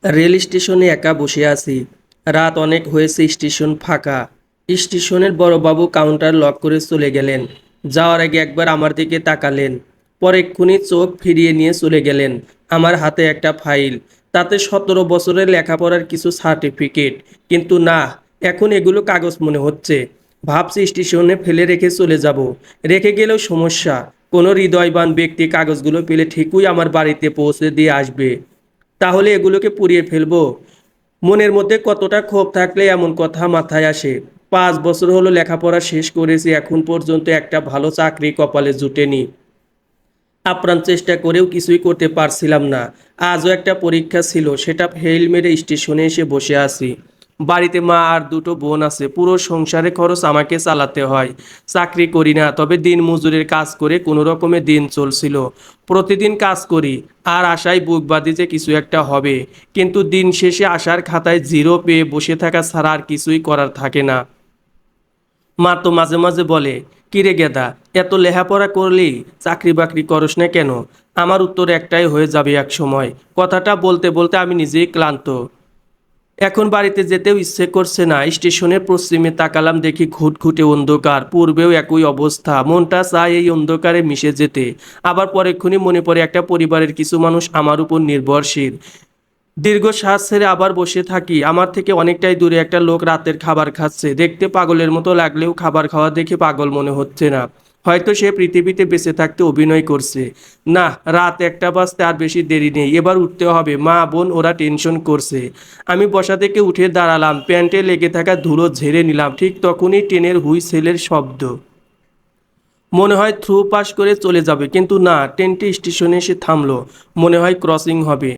Rail স্টেশনে একা বসে আছি। রাত অনেক হয়েছে, স্টেশন ফাঁকা। স্টেশনের বড়বাবু কাউন্টার লক করে চলে গেলেন। যাওয়ার আগে একবার আমার দিকে তাকালেন, পরে এক্ষুনি চোখ ফিরিয়ে নিয়ে চলে গেলেন। আমার হাতে একটা ফাইল, তাতে 17 বছরের লেখাপড়ার কিছু সার্টিফিকেট। কিন্তু না, এখন এগুলো কাগজ মনে হচ্ছে। ভাবছি স্টেশনে ফেলে রেখে চলে যাব। রেখে গেলেও সমস্যা, কোনো হৃদয়বান ব্যক্তি কাগজগুলো পেলে ঠিকই আমার বাড়িতে পৌঁছে দিয়ে আসবে। তাহলে এগুলোকে পুড়িয়ে ফেলবো? মনের মধ্যে কতটা ক্ষোভ থাকলে এমন কথা মাথায় আসে। 5 বছর হলো লেখাপড়া শেষ করেছি, এখন পর্যন্ত একটা ভালো চাকরি কপালে জুটেনি। আপ্রাণ চেষ্টা করেও কিছুই করতে পারছিলাম না। আজও একটা পরীক্ষা ছিল, সেটা ফেল মেরে স্টেশনে এসে বসে আছি। বাড়িতে মা আর দুটো বোন আছে, পুরো সংসারে খরচ আমাকে চালাতে হয়। চাকরি করি না, তবে দিন মজুরের কাজ করে কোনো রকমে দিন চলছিল। প্রতিদিন কাজ করি আর আশায় বুক বাঁধি যে কিছু একটা হবে, কিন্তু দিন শেষে আশার খাতায় জিরো পেয়ে বসে থাকা ছাড়া আর কিছুই করার থাকে না। মা তো মাঝে মাঝে বলে, কিরে গেদা, এত লেখাপড়া করলি চাকরি বাকরি করস না কেন? আমার উত্তর একটাই হয়ে যাবে এক সময়। কথাটা বলতে বলতে আমি নিজেই ক্লান্ত। এখন বাড়িতে যেতেও ইচ্ছে করছে না। স্টেশনের পশ্চিমে তাকালাম, দেখি ঘুটঘুটে অন্ধকার। পূর্বেও একই অবস্থা, মনটা চায় এই অন্ধকারে মিশে যেতে। আবার পরেক্ষণই মনে পড়ে একটা পরিবারের কিছু মানুষ আমার উপর নির্ভরশীল। দীর্ঘ শ্বাস ছেড়ে আবার বসে থাকি। আমার থেকে অনেকটাই দূরে একটা লোক রাতের খাবার খাচ্ছে। দেখতে পাগলের মতো লাগলেও খাবার খাওয়া দেখে পাগল মনে হচ্ছে না। হয়তো সে পৃথিবীতে বেঁচে থাকতে অভিনয় করছে। না, রাত 1টা বাজতে আর বেশি দেরি নেই, এবার উঠতে হবে। মা বোন ওরা টেনশন করছে। আমি বসা থেকে উঠে দাঁড়ালাম, প্যান্টে লেগে থাকা ধুলো ঝেড়ে নিলাম। ঠিক তখনই ট্রেনের হুইসেলের শব্দ। মনে হয় থ্রু পাস করে চলে যাবে, কিন্তু না, ট্রেনটি স্টেশনে এসে থামলো। মনে হয় ক্রসিং হবে।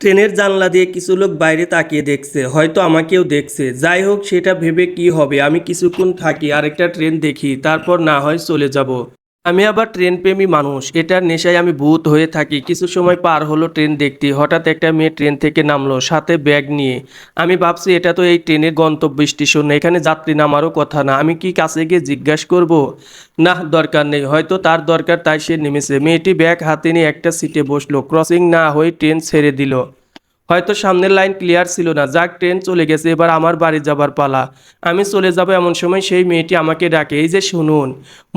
ট্রেনের জানলা দিয়ে কিছু লোক বাইরে তাকিয়ে দেখছে, হয়তো আমাকেও দেখছে। যাই হোক, সেটা ভেবে কি হবে, আমি কিছুক্ষণ থাকি, আরেকটা ট্রেন দেখি, তারপর না হয় চলে যাব। আমি আবার ট্রেন প্রেমী মানুষ, এটার নেশায় আমি ভূত হয়ে থাকি। কিছু সময় পার হলো ট্রেন দেখতে, হঠাৎ একটা মেয়ে ট্রেন থেকে নামলো, সাথে ব্যাগ নিয়ে। আমি ভাবছি এটা তো এই ট্রেনের গন্তব্য স্টেশন না, এখানে যাত্রী নামারও কথা না। আমি কি কাছে গিয়ে জিজ্ঞাসা করব? না, দরকার নেই, হয়তো তার দরকার তাই সে নেমেছে। মেয়েটি ব্যাগ হাতে নিয়ে একটা সিটে বসলো। ক্রসিং না হয়ে ট্রেন ছেড়ে দিল। হয়তো সামনের লাইন ক্লিয়ার ছিল না। যাক, ট্রেন চলে গেছে, এবার আমার বাড়ি যাবার পালা। আমি চলে যাব এমন সময় সেই মেয়েটি আমাকে ডাকে, এই যে শুনুন।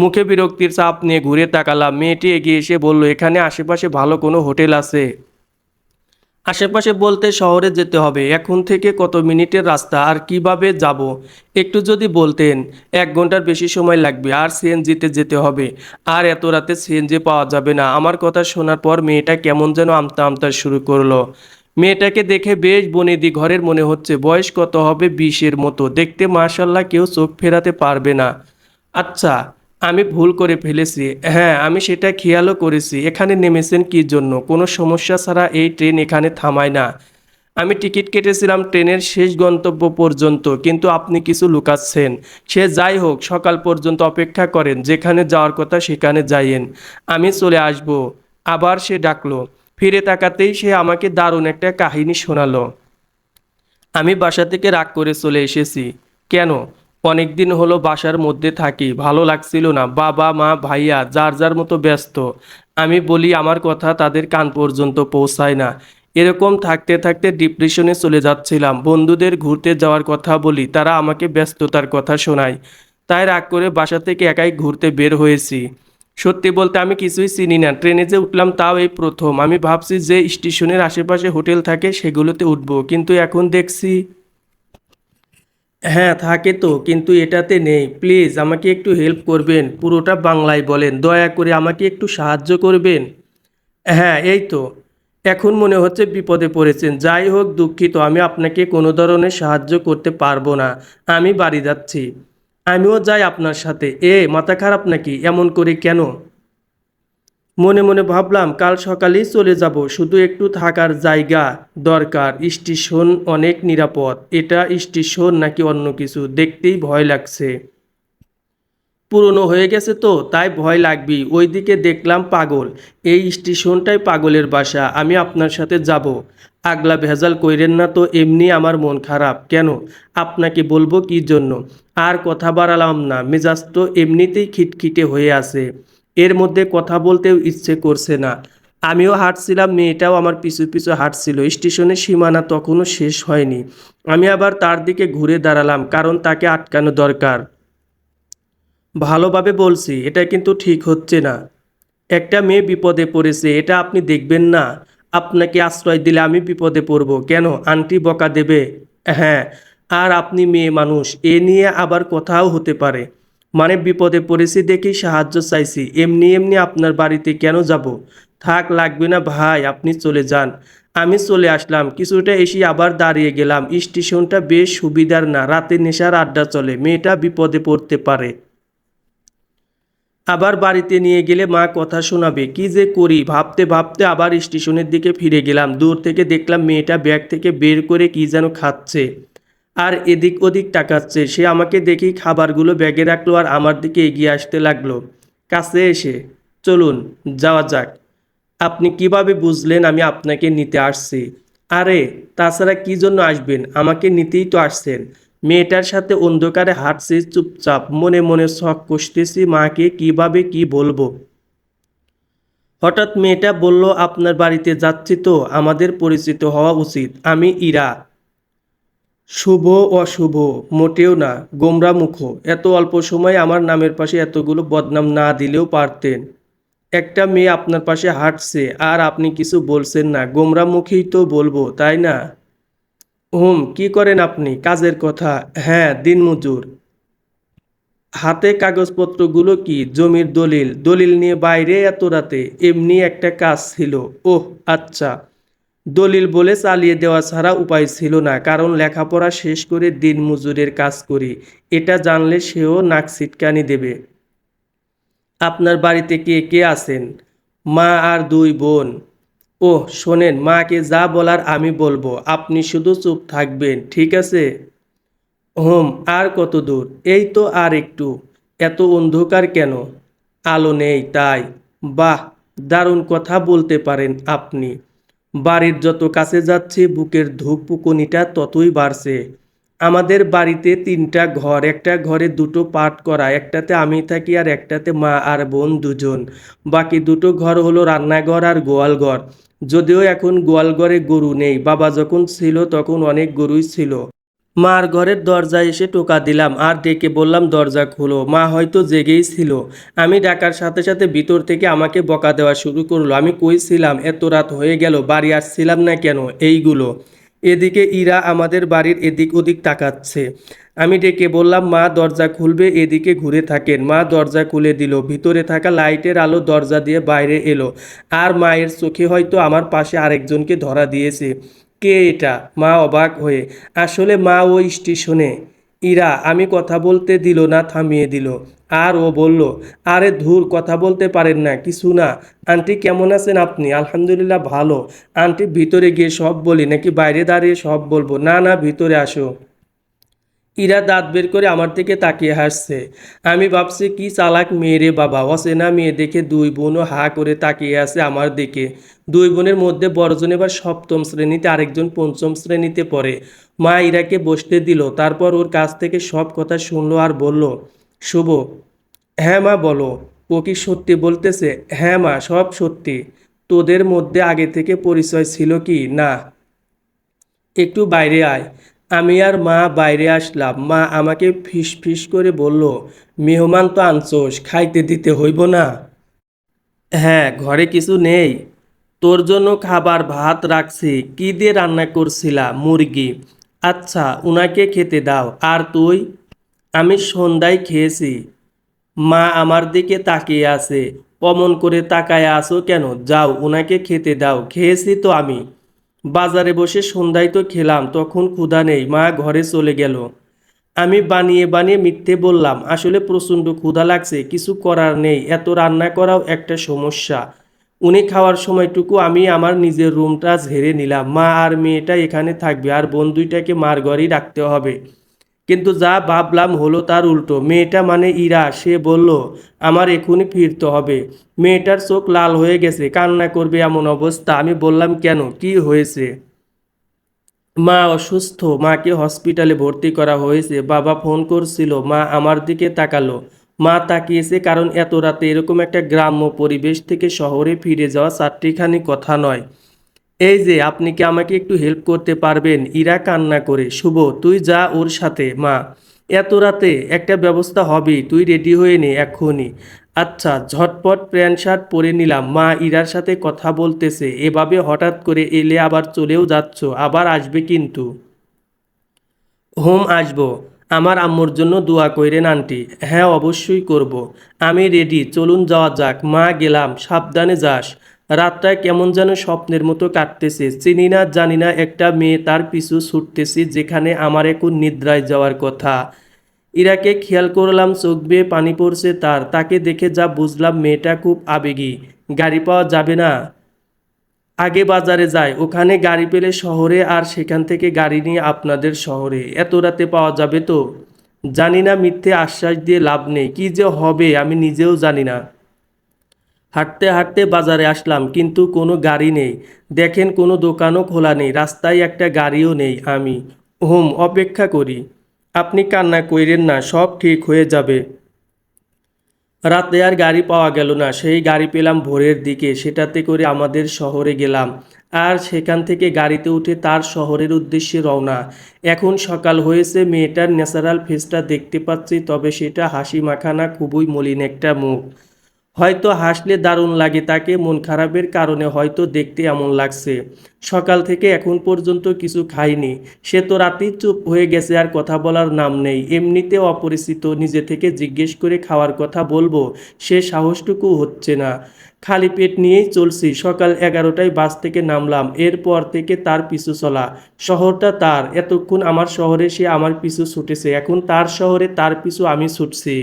মুখে বিরক্তির চাপ নিয়ে ঘুরে তাকালাম। মেয়েটি এগিয়ে এসে বলল, এখানে আশেপাশে ভালো কোনো হোটেল আছে? আশেপাশে বলতে শহরে যেতে হবে। এখন থেকে কত মিনিটের রাস্তা, আর কিভাবে যাব একটু যদি বলতেন। 1 ঘন্টার বেশি সময় লাগবে, আর সিএনজিতে যেতে হবে। আর এত রাতে সিএনজি পাওয়া যাবে না। আমার কথা শোনার পর মেয়েটা কেমন যেন আমতা আমতা শুরু করলো। মেয়েটাকে দেখে বেশ বনেদি ঘরের মনে হচ্ছে। বয়স কত হবে, 20-এর মতো। দেখতে মাশাল্লাহ, কেউ চোখ ফেরাতে পারবে না। আচ্ছা, আমি ভুল করে ফেলেছি। হ্যাঁ, আমি সেটা খেয়ালও করেছি। এখানে নেমেছেন কী জন্য? কোনো সমস্যা ছাড়া এই ট্রেন এখানে থামায় না। আমি টিকিট কেটেছিলাম ট্রেনের শেষ গন্তব্য পর্যন্ত, কিন্তু আপনি কিছু লুকাচ্ছেন। সে যাই হোক, সকাল পর্যন্ত অপেক্ষা করেন, যেখানে যাওয়ার কথা সেখানে যাইয়েন। আমি চলে আসব। আবার সে ডাকলো। ফিরে তাকাতেই সে আমাকে দারুণ একটা কাহিনী শোনালো। আমি বাসা থেকে রাগ করে চলে এসেছি। কেন? অনেক দিন হলো বাসার মধ্যে থাকি, ভালো লাগছিল না। বাবা মা ভাইয়া যার যার মতো ব্যস্ত। আমি বলি আমার কথা তাদের কান পর্যন্ত পৌঁছায় না। এরকম থাকতে থাকতে ডিপ্রেশনে চলে যাচ্ছিলাম। বন্ধুদের ঘুরতে যাওয়ার কথা বলি, তারা আমাকে ব্যস্ততার কথা শোনায়। তাই রাগ করে বাসা থেকে একাই ঘুরতে বের হয়েছি। সত্যি বলতে আমি কিছুই চিনি না। ট্রেনে যে উঠলাম তাও এই প্রথম। আমি ভাবছি যে স্টেশনের আশেপাশে হোটেল থাকে সেগুলোতে উঠবো, কিন্তু এখন দেখছি। হ্যাঁ থাকে তো, কিন্তু এটাতে নেই। প্লিজ আমাকে একটু হেল্প করবেন। পুরোটা বাংলায় বলেন, দয়া করে আমাকে একটু সাহায্য করবেন। হ্যাঁ, এই তো। এখন মনে হচ্ছে বিপদে পড়েছেন। যাই হোক, দুঃখিত, আমি আপনাকে কোনো ধরনের সাহায্য করতে পারবো না। আমি বাড়ি যাচ্ছি। আমিও যাই আপনার সাথে। মাথা খারাপ নাকি? এমন করে কেন? মনে মনে ভাবলাম, কাল সকালেই চলে যাব, শুধু একটু থাকার জায়গা দরকার। স্টেশন অনেক নিরাপদ। এটা স্টেশন নাকি অন্য কিছু, দেখতেই ভয় লাগছে। পুরনো হয়ে গেছে তো, তাই ভয় লাগবেই। ওইদিকে দেখলাম পাগল। এই স্টেশনটাই পাগলের বাসা। আমি আপনার সাথে যাব। আগলা ভেজাল কইরেন না তো, এমনি আমার মন খারাপ। কেন? আপনাকে বলবো কি জন্য? আর কথা বাড়ালাম না, মেজাজ তো এমনিতেই খিটখিটে হয়ে আছে। এর মধ্যে কথা বলতেও ইচ্ছে করছে না। আমিও হাঁটছিলাম, মেয়েটাও আমার পিছু পিছু হাঁটছিল। স্টেশনের সীমানা তখনও শেষ হয়নি। আমি আবার তার দিকে ঘুরে দাঁড়ালাম, কারণ তাকে আটকানো দরকার। ভালোভাবে বলছি, এটা কিন্তু ঠিক হচ্ছে না। একটা মেয়ে বিপদে পড়েছে, এটা আপনি দেখবেন না? আপনাকে আশ্রয় দিলে আমি বিপদে পড়ব কেন? আন্টি বকা দেবে? হ্যাঁ, আর আপনি মেয়ে মানুষ, এ নিয়ে আবার কথাও হতে পারে। মানে বিপদে পড়েছি দেখেই সাহায্য চাইছি, এমনি এমনি আপনার বাড়িতে কেন যাব? থাক, লাগবে না ভাই, আপনি চলে যান। আমি চলে আসলাম, কিছুটা এসে আবার দাঁড়িয়ে গেলাম। স্টেশনটা বেশ সুবিধার না, রাতে নেশার আড্ডা চলে, মেয়েটা বিপদে পড়তে পারে। আবার বাড়িতে নিয়ে গেলে মা কথা শোনাবে, কি যে করি ভাবতে ভাবতে আবার স্টেশনের দিকে ফিরে গেলাম। দূর থেকে দেখলাম মেয়েটা ব্যাগ থেকে বের করে কি যেন খাচ্ছে আর এদিক ওদিক তাকাচ্ছে। সে আমাকে দেখেই খাবারগুলো ব্যাগে রাখলো আর আমার দিকে এগিয়ে আসতে লাগলো। কাছে এসে, চলুন যাওয়া যাক। আপনি কিভাবে বুঝলেন আমি আপনাকে নিতে আসছি? আরে, তাছাড়া কি জন্য আসবেন? আমাকে নিতেই তো আসছেন। মেয়েটার সাথে অন্ধকারে হাঁটছি চুপচাপ, মনে মনে শখ কষতেছি মাকে কিভাবে কি বলবো। হঠাৎ মেয়েটা বলল, আপনার বাড়িতে যাচ্ছি তো, আমাদের পরিচিত হওয়া উচিত। আমি ইরা। শুভ? অশুভ? মোটেও না, গোমরামুখ। এত অল্প সময়ে আমার নামের পাশে এতগুলো বদনাম না দিলেও পারতেন। একটা মেয়ে আপনার পাশে হাঁটছে আর আপনি কিছু বলছেন না, গোমরামুখেই তো বলবো, তাই না? কি করেন আপনি? কাজের কথা। হ্যাঁ, দিনমজুর। হাতে কাগজপত্রগুলো কি? জমির দলিল। দলিল নিয়ে বাইরে এত রাতে? এমনি একটা কাজ ছিল। ওহ, আচ্ছা। দলিল বলে চালিয়ে দেওয়া ছাড়া উপায় ছিল না, কারণ লেখাপড়া শেষ করে দিনমজুরের কাজ করি। এটা জানলে সেও নাক ছিটকানি দেবে। আপনার বাড়িতে কে কে আছেন? মা আর দুই বোন। ওহ, শোনেন, মাকে যা বলার আমি বলবো, আপনি শুধু চুপ থাকবেন, ঠিক আছে? আর কত দূর? এই তো আর একটু। এত অন্ধকার কেন? আলো নেই তাই? বাহ, দারুণ কথা বলতে পারেন আপনি। বাড়ির যত কাছে যাচ্ছে বুকের ধুকপুকুনিটা ততই বাড়ছে। আমাদের বাড়িতে তিনটা ঘর, একটা ঘরে দুটো পাট করা, একটাতে আমি থাকি আর একটাতে মা আর বোন দুজন। বাকি দুটো ঘর হলো রান্নাঘর আর গোয়ালঘর। যদিও এখন গোয়ালঘরে গরু নেই, বাবা যখন ছিল তখন অনেক গরুই ছিল। মার ঘরের দরজায় এসে টোকা দিলাম আর ডেকে বললাম, দরজা খোলো। মা হয়তো জেগেই ছিল। আমি ডাকার সাথে সাথে ভিতর থেকে আমাকে বকা দেওয়া শুরু করলো। আমি কই ছিলাম? এত রাত হয়ে গেল, বাড়ি আসছিলাম না কেন? এইগুলো। এদিকে ইরা আমাদের বাড়ির এদিক ওদিক তাকাচ্ছে। আমি ডেকে বললাম, মা দরজা খুলবে, এদিকে ঘুরে থাকেন। মা দরজা খুলে দিল। ভিতরে থাকা লাইটের আলো দরজা দিয়ে বাইরে এলো। আর মায়ের চোখে হয়তো আমার পাশে আরেকজনকে ধরা দিয়েছে। কে এটা? মা অবাক হয়ে। আসলে মা ওই স্টেশনে। ইরা, আমি কথা বলতে দিল না, থামিয়ে দিল। আর ও বলল, আরে ধুর, কথা বলতে পারেন না? কিছু না। আন্টি কেমন আছেন আপনি? আলহামদুলিল্লাহ ভালো। আন্টি, ভিতরে গিয়ে সব বলি নাকি বাইরে দাঁড়িয়ে সব বলবো? না না, ভিতরে আসো। ইরা দাঁত বের করে আমার দিকে তাকিয়ে হাসছে। আমি ভাবছি কি চালাক মেয়ে রে বাবা, অচেনা মেয়ে দেখে দুই বোনও হা করে তাকিয়ে আছে আমার দিকে। দুই বোনের মধ্যে বড়জন এবার সপ্তম শ্রেণীতে, আরেকজন পঞ্চম শ্রেণীতে পড়ে। মা ইরাকে বসতে দিল, তারপর ওর কাছ থেকে সব কথা শুনলো আর বলল, শুভ। হ্যাঁ মা, বলো। ও কি সত্যি বলতেছে? হ্যাঁ মা, সব সত্যি। তোদের মধ্যে আগে থেকে পরিচয় ছিল কি? না। একটু বাইরে আয়। আমি আর মা বাইরে আসলাম। মা আমাকে ফিস ফিস করে বলল, মেহমান তো আনছোস, খাইতে দিতে হইব না? হ্যাঁ, ঘরে কিছু নেই? তোর জন্য খাবার ভাত রাখছি। কি দিয়ে রান্না করছিলা? মুরগি। আচ্ছা, উনাকে খেতে দাও। আর তুই? আমি সন্ধ্যায় খেয়েছি। মা আমার দিকে তাকিয়ে আছে। অমন করে তাকায় আছো কেন? যাও, উনাকে খেতে দাও। খেয়েছি তো আমি। বাজারে বসে সন্ধ্যায় তো খেলাম, তখন ক্ষুধা নেই। মা ঘরে চলে গেল। আমি বানিয়ে বানিয়ে মিথ্যে বললাম, আসলে প্রচণ্ড ক্ষুধা লাগছে, কিছু করার নেই, এত রান্না করাও একটা সমস্যা। উনি খাওয়ার সময়টুকু আমি আমার নিজের রুমটা ঝেড়ে নিলাম। মা আর মেয়েটা এখানে থাকবে আর বোন দুইটাকে মার ঘরেই রাখতে হবে। কিন্তু যা ভাবলাম হলো তার উল্টো। মেয়েটা মানে ইরা, সে বলল আমার এখনই ফিরতে হবে। মেয়েটার চোখ লাল হয়ে গেছে, কান্না করবে এমন অবস্থা। আমি বললাম, কেন, কি হয়েছে? মা অসুস্থ, মাকে হসপিটালে ভর্তি করা হয়েছে। বাবা ফোন করছিল। মা আমার দিকে তাকালো। মা তাকিয়েছে, কারণ এত রাতে এরকম একটা গ্রাম্য পরিবেশ থেকে শহরে ফিরে যাওয়া চারটিখানি কথা নয়। এই যে, আপনি কি আমাকে একটু হেল্প করতে পারবেন? ইরা কান্না করে। শুভ, তুই যা ওর সাথে। মা, এত রাতে একটা ব্যবস্থা হবে, তুই রেডি হয়ে নে এক্ষুনি। আচ্ছা, ঝটপট প্যান্ট শার্ট পরে নিলাম। মা ইরার সাথে কথা বলতেছে, এভাবে হঠাৎ করে এলে আবার চলেও যাচ্ছ, আবার আসবে কিন্তু। আসবো। আমার আম্মুর জন্য দোয়া কইরেন আন্টি। হ্যাঁ, অবশ্যই করব। আমি রেডি, চলুন যাওয়া যাক। মা, গেলাম, সাবধানে যাস। রাতটা কেমন যেন স্বপ্নের মতো কাটতেছে। চিনি না জানি না একটা মেয়ে, তার পিছু ছুটতেছি যেখানে আমার এখন নিদ্রায় যাওয়ার কথা। ইরাকে খেয়াল করলাম, চোখ বেয়ে পানি পড়ছে তার। তাকে দেখে যা বুঝলাম, মেয়েটা খুব আবেগী। গাড়ি পাওয়া যাবে না? আগে বাজারে যাই, ওখানে গাড়ি পেলে শহরে, আর সেখান থেকে গাড়ি নিয়ে আপনাদের শহরে। এত রাতে পাওয়া যাবে তো? জানি না, মিথ্যে আশ্বাস দিয়ে লাভ নেই। কি যে হবে আমি নিজেও জানি না। হাঁটতে হাঁটতে বাজারে আসলাম, কিন্তু কোনো গাড়ি নেই। দেখেন, কোনো দোকানও খোলা নেই, রাস্তায় একটা গাড়িও নেই। আমি অপেক্ষা করি। আপনি কান্না কইরেন না, সব ঠিক হয়ে যাবে। রাতে আর গাড়ি পাওয়া গেল না। সেই গাড়ি পেলাম ভোরের দিকে, সেটাতে করে আমাদের শহরে গেলাম। আর সেখান থেকে গাড়িতে উঠে তার শহরের উদ্দেশ্যে রওনা। এখন সকাল হয়েছে, মেয়েটার ন্যাচারাল ফেসটা দেখতে পাচ্ছি, তবে সেটা হাসি মাখা না, খুবই মলিন একটা মুখ। হয়তো হাসলে দারুণ লাগে তাকে, মন খারাপের কারণে হয়তো দেখতে এমন লাগছে। সকাল থেকে এখন পর্যন্ত কিছু খাইনি। সে তো রাতেই চুপ হয়ে গেছে, আর কথা বলার নাম নেই। এমনিতে অপরিচিত, নিজে থেকে জিজ্ঞেস করে খাওয়ার কথা বলবো, সে সাহসটুকু হচ্ছে না। খালি পেট নিয়েই চলছি। সকাল 11টায় বাস থেকে নামলাম, এরপর থেকে তার পিছু চলা। শহরটা তার, এতক্ষণ আমার শহরে সে আমার পিছু ছুটেছে, এখন তার শহরে তার পিছু আমি ছুটছি।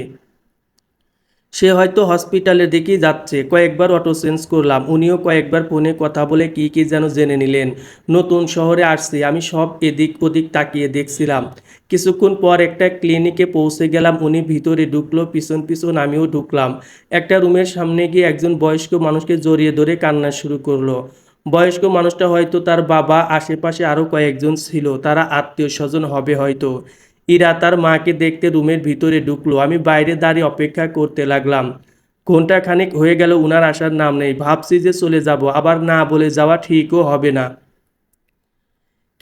সে হয়তো হসপিটালের দিকেই যাচ্ছে। কয়েকবার অটো চেঞ্জ করলাম, উনিও কয়েকবার ফোনে কথা বলে কি কি যেন জেনে নিলেন। নতুন শহরে আসছি, আমি সব এদিক ওদিক তাকিয়ে দেখছিলাম। কিছুক্ষণ পর একটা ক্লিনিকে পৌঁছে গেলাম, উনি ভিতরে ঢুকলো, পিছন পিছন আমিও ঢুকলাম। একটা রুমের সামনে গিয়ে একজন বয়স্ক মানুষকে জড়িয়ে ধরে কান্না শুরু করলো। বয়স্ক মানুষটা হয়তো তার বাবা, আশেপাশে আরও কয়েকজন ছিল, তারা আত্মীয় স্বজন হবে হয়তো। ইরা তার মাকে দেখতে রুমের ভিতরে ঢুকলো। আমি বাইরে দাঁড়িয়ে অপেক্ষা করতে লাগলাম। ঘন্টা খানিক হয়ে গেল, উনার আসার নাম নেই। ভাবছি যে চলে যাব, আবার না বলে যাওয়া ঠিকও হবে না।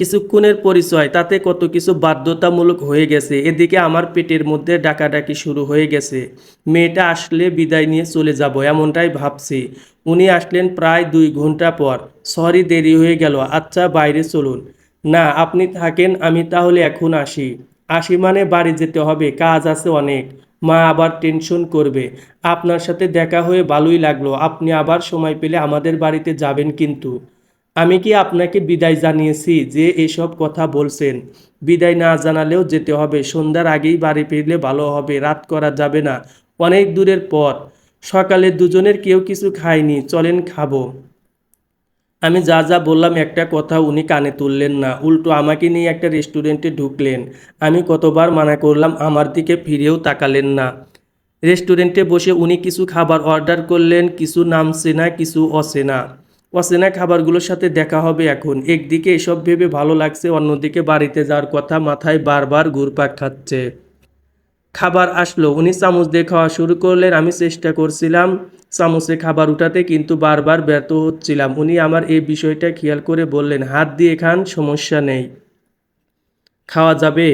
কিছুক্ষণের পরিচয়, তাতে কত কিছু বাধ্যতামূলক হয়ে গেছে। এদিকে আমার পেটের মধ্যে ডাকাডাকি শুরু হয়ে গেছে। মেয়েটা আসলে বিদায় নিয়ে চলে যাব, এমনটাই ভাবছি। উনি আসলেন প্রায় 2 ঘন্টা পর। সরি, দেরি হয়ে গেল। আচ্ছা, বাইরে চলুন। না, আপনি থাকেন, আমি তাহলে এখন আসি। আসি মানে বাড়ি যেতে হবে, কাজ আছে অনেক। মা আবার টেনশন করবে। আপনার সাথে দেখা হয়ে ভালোই লাগলো। আপনি আবার সময় পেলে আমাদের বাড়িতে যাবেন কিন্তু। আমি কি আপনাকে বিদায় জানিয়েছি যে এসব কথা বলছেন? বিদায় না জানালেও যেতে হবে। সন্ধ্যার আগেই বাড়ি ফিরলে ভালো হবে, রাত করা যাবে না। অনেক দূরের পথ। সকালে দুজনের কেউ কিছু খায়নি, চলেন খাবো। আমি যা যা বললাম একটা কথা উনি কানে তুললেন না, উল্টো আমাকে নিয়ে একটা রেস্টুরেন্টে ঢুকলেন। আমি কতবার মানা করলাম, আমার দিকে ফিরেও তাকালেন না। রেস্টুরেন্টে বসে উনি কিছু খাবার অর্ডার করলেন, কিছু নাম চেনা, কিছু অচেনা। অচেনা খাবারগুলোর সাথে দেখা হবে এখন। একদিকে এসব ভেবে ভালো লাগছে, অন্যদিকে বাড়িতে যাওয়ার কথা মাথায় বারবার ঘুরপাক খাচ্ছে। খাবার আসলো, উনি চামচ দিয়ে খাওয়া শুরু করলেন। আমি চেষ্টা করছিলাম চামচে খাবার উঠাতে, কিন্তু বারবার ব্যর্থ হচ্ছিলাম। উনি আমার এই বিষয়টা খেয়াল করে বললেন, হাত দিয়ে খান, সমস্যা নেই। খাওয়া যাবে?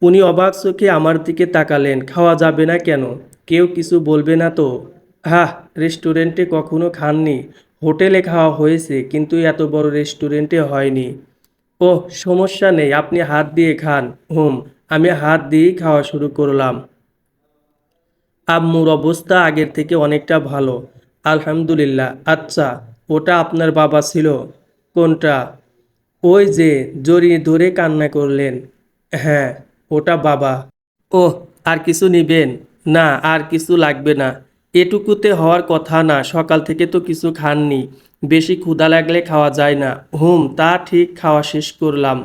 উনি অবাক চোখে আমার দিকে তাকালেন। খাওয়া যাবে না কেন? কেউ কিছু বলবে না তো? হাহ, রেস্টুরেন্টে কখনো খাননি? হোটেলে খাওয়া হয়েছে, কিন্তু এত বড় রেস্টুরেন্টে হয়নি। ওহ, সমস্যা নেই, আপনি হাত দিয়ে খান। আমি হাত দিয়েই খাওয়া শুরু করলাম। আম্মুর অবস্থা আগের থেকে অনেকটা ভালো, আলহামদুলিল্লাহ। আচ্ছা, ওটা আপনার বাবা ছিল? কোনটা? ওই যে জড়িয়ে ধরে কান্না করলেন। হ্যাঁ, ওটা বাবা। ওহ, আর কিছু নিবেন? না, আর কিছু লাগবে না। এটুকুতে হওয়ার কথা না, সকাল থেকে তো কিছু খাননি। বেশি ক্ষুধা লাগলে খাওয়া যায় না। তা ঠিক, খাওয়া শেষ করলাম।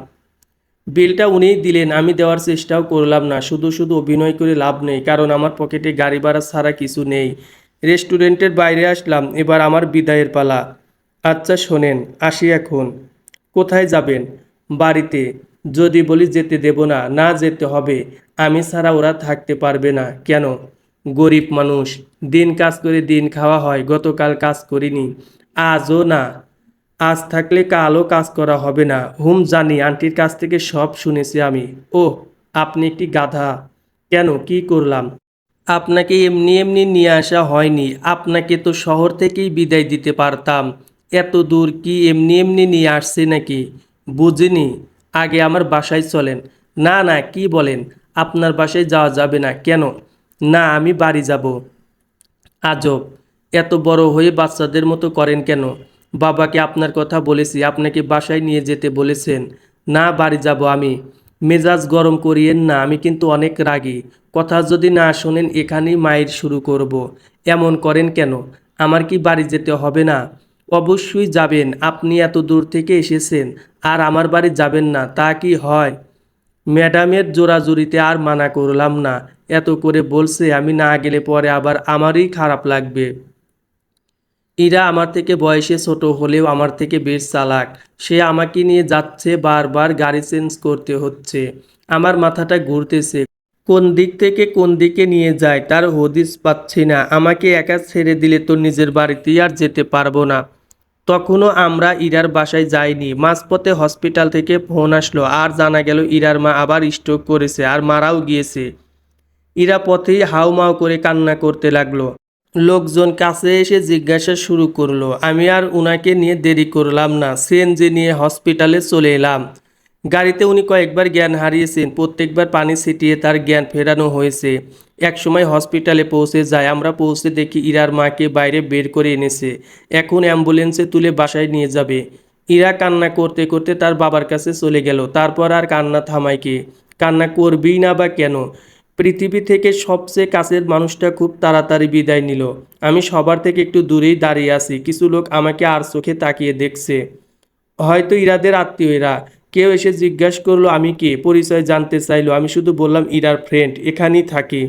বিলটা উনিই দিলেন, আমি দেওয়ার চেষ্টাও করলাম না। শুধু শুধু অভিনয় করে লাভ নেই, কারণ আমার পকেটে গাড়ি ভাড়া ছাড়া কিছু নেই। রেস্টুরেন্টের বাইরে আসলাম, এবার আমার বিদায়ের পালা। আচ্ছা শোনেন, আসি এখন। কোথায় যাবেন? বাড়িতে। যদি বলি যেতে দেব না, না যেতে হবে, আমি ছাড়া ওরা থাকতে পারবে না। কেন? গরিব মানুষ, দিন কাজ করে দিন খাওয়া হয়, গতকাল কাজ করিনি, আজও না, আজ থাকলে কালও কাজ করা হবে না। জানি, আন্টির কাছ থেকে সব শুনেছি আমি। ওহ, আপনি একটি গাধা। কেন, কি করলাম? আপনাকে এমনি এমনি নিয়ে আসা হয়নি, আপনাকে তো শহর থেকেই বিদায় দিতে পারতাম। এত দূর কি এমনি এমনি নিয়ে আসছে নাকি? বুঝিনি। আগে আমার বাসায় চলেন। না না, কি বলেন? আপনার বাসায় যাওয়া যাবে না। কেন? না, আমি বাড়ি যাব। আজব, এত বড় হয়ে বাচ্চাদের মতো করেন কেন? বাবাকে আপনার কথা বলেছি, আপনাকে বাসায় নিয়ে যেতে বলেছেন। না, বাড়ি যাব আমি। মেজাজ গরম করিয়েন না, আমি কিন্তু অনেক রাগী। কথা যদি না শোনেন এখানেই মাইর শুরু করব। এমন করেন কেন? আমার কি বাড়ি যেতে হবে না? অবশ্যই যাবেন, আপনি এত দূর থেকে এসেছেন, আর আমার বাড়ি যাবেন না তা কি হয়? ম্যাডামের জোরাজুরিতে আর মানা করলাম না। এত করে বলছে, আমি না গেলে পরে আবার আমারই খারাপ লাগবে। ইরা আমার থেকে বয়সে ছোট হলেও আমার থেকে বেশ চালাক। সে আমাকে নিয়ে যাচ্ছে, বারবার গাড়ি চেঞ্জ করতে হচ্ছে। আমার মাথাটা ঘুরতেছে, কোন দিক থেকে কোন দিকে নিয়ে যায় তার হদিস পাচ্ছি না। আমাকে একা ছেড়ে দিলে তো নিজের বাড়িতেই আর যেতে পারবো না। তখনও আমরা ইরার বাসায় যাইনি। মাঝপথে হসপিটাল থেকে ফোন আসলো, আর জানা গেল ইরার মা আবার স্ট্রোক করেছে আর মারাও গিয়েছে। ইরা পথেই হাউমাউ করে কান্না করতে লাগলো। লোকজন কাছে এসে জিজ্ঞাসা শুরু করলো। আমি আর উনাকে নিয়ে দেরি করলাম না, সিএনজি নিয়ে হসপিটালে চলে এলাম। গাড়িতে উনি কয়েকবার জ্ঞান হারিয়েছেন, প্রত্যেকবার পানি ছিটিয়ে তার জ্ঞান ফেরানো হয়েছে। একসময় হসপিটালে পৌঁছে যায়, আমরা পৌঁছে দেখি ইরার মাকে বাইরে বের করে এনেছে, এখন অ্যাম্বুলেন্সে তুলে বাসায় নিয়ে যাবে। ইরা কান্না করতে করতে তার বাবার কাছে চলে গেল। তারপর আর কান্না থামায় কে? কান্না করবেই না বা কেন? পৃথিবী থেকে সবচেয়ে কাছের মানুষটা খুব তাড়াতাড়ি বিদায় নিল। আমি সবার থেকে একটু দূরেই দাঁড়িয়ে আছি। কিছু লোক আমাকে আর চোখে তাকিয়ে দেখছে, হয়তো ইরাদের আত্মীয়রা। কেউ এসে জিজ্ঞাসা করলো আমি কে, পরিচয় জানতে চাইলো। আমি শুধু বললাম ইরার ফ্রেন্ড, এখানেই থাকি।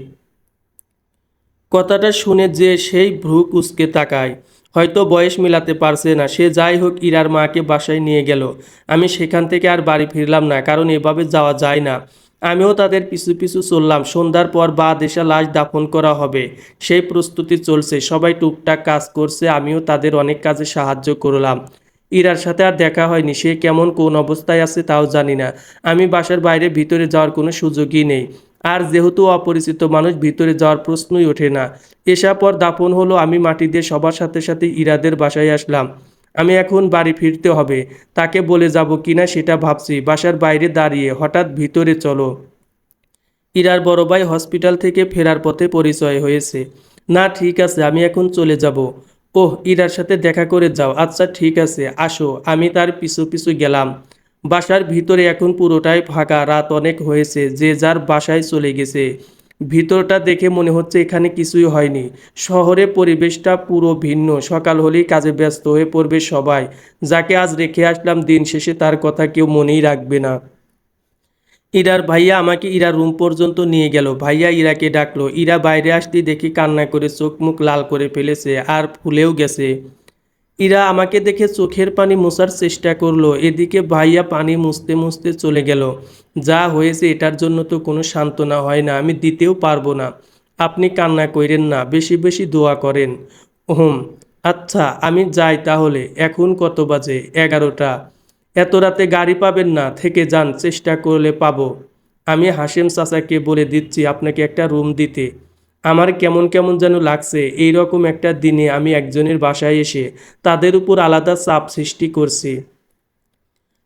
কথাটা শুনে যে সেই ভ্রু কুঁচকে তাকায়, হয়তো বয়স মেলাতে পারছে না সে। যাই হোক, ইরার মাকে বাসায় নিয়ে গেল। আমি সেখান থেকে আর বাড়ি ফিরলাম না, কারণ এভাবে যাওয়া যায় না। আমিও তাদের পিছু পিছু চললাম। সন্ধ্যার পর দেশা লাশ দাফন করা হবে, সেই প্রস্তুতি চলছে। সবাই টুকটাক কাজ করছে, আমিও তাদের অনেক কাজে সাহায্য করলাম। ইরার সাথে আর দেখা হয়নি, সে কেমন কোন অবস্থায় আছে তাও জানি না। আমি বাসার বাইরে ভিতরে যাওয়ার কোনো সুযোগই নেই। আর যেহেতু অপরিচিত মানুষ, ভিতরে যাওয়ার প্রশ্নই ওঠে না। এসা পর দাফন হলো, আমি মাটি দিয়ে সবার সাথে সাথে ইরাদের বাসায় আসলাম। আমি এখন বাড়ি ফিরতে হবে, তাকে বলে যাব কিনা সেটা ভাবছি। বাসার বাইরে দাঁড়িয়ে হঠাৎ ভিতরে চলো। ইরার বড় ভাই হসপিটাল থেকে ফেরার পথে পরিচয় হয়েছে। না, ঠিক আছে, আমি এখন চলে যাব। ওহ, ইরার সাথে দেখা করে যাও। আচ্ছা ঠিক আছে, আসো। আমি তার পিছু পিছু গেলাম। বাসার ভিতরে এখন পুরোটাই ফাঁকা, রাত অনেক হয়েছে, যে যার বাসায় চলে গেছে। ভিতরটা দেখে মনে হচ্ছে এখানে কিছুই হয়নি। শহরে পরিবেশটা পুরো ভিন্ন। সকাল হলেই কাজে ব্যস্ত হয়ে পড়বে সবাই। যাকে আজ রেখে আসলাম, দিন শেষে তার কথা কেউ মনেই রাখবে না। ইরার ভাইয়া আমাকে ইরার রুম পর্যন্ত নিয়ে গেল। ভাইয়া ইরাকে ডাকলো। ইরা বাইরে আসতেই দেখি কান্না করে চোখ মুখ লাল করে ফেলেছে, আর ফুলেও গেছে। ইরা আমাকে দেখে চোখের পানি মোছার চেষ্টা করলো, এদিকে ভাইয়া পানি মুছতে মুছতে চলে গেল। যা হয়েছে এটার জন্য তো কোনো সান্ত্বনা হয় না, আমি দিতেও পারবো না। আপনি কান্না কইরেন না, বেশি বেশি দোয়া করেন। হুম, আচ্ছা আমি যাই তাহলে। এখন কত বাজে? 11টা। এত রাতে গাড়ি পাবেন না, থেকে যান, চেষ্টা করলে পাবো। আমি হাশেম চাচাকে বলে দিচ্ছি আপনাকে একটা রুম দিতে। আমার কেমন কেমন যেন লাগছে, এই রকম একটা দিনে আমি একজনের বাসায় এসে তাদের উপর আলাদা চাপ সৃষ্টি করছি।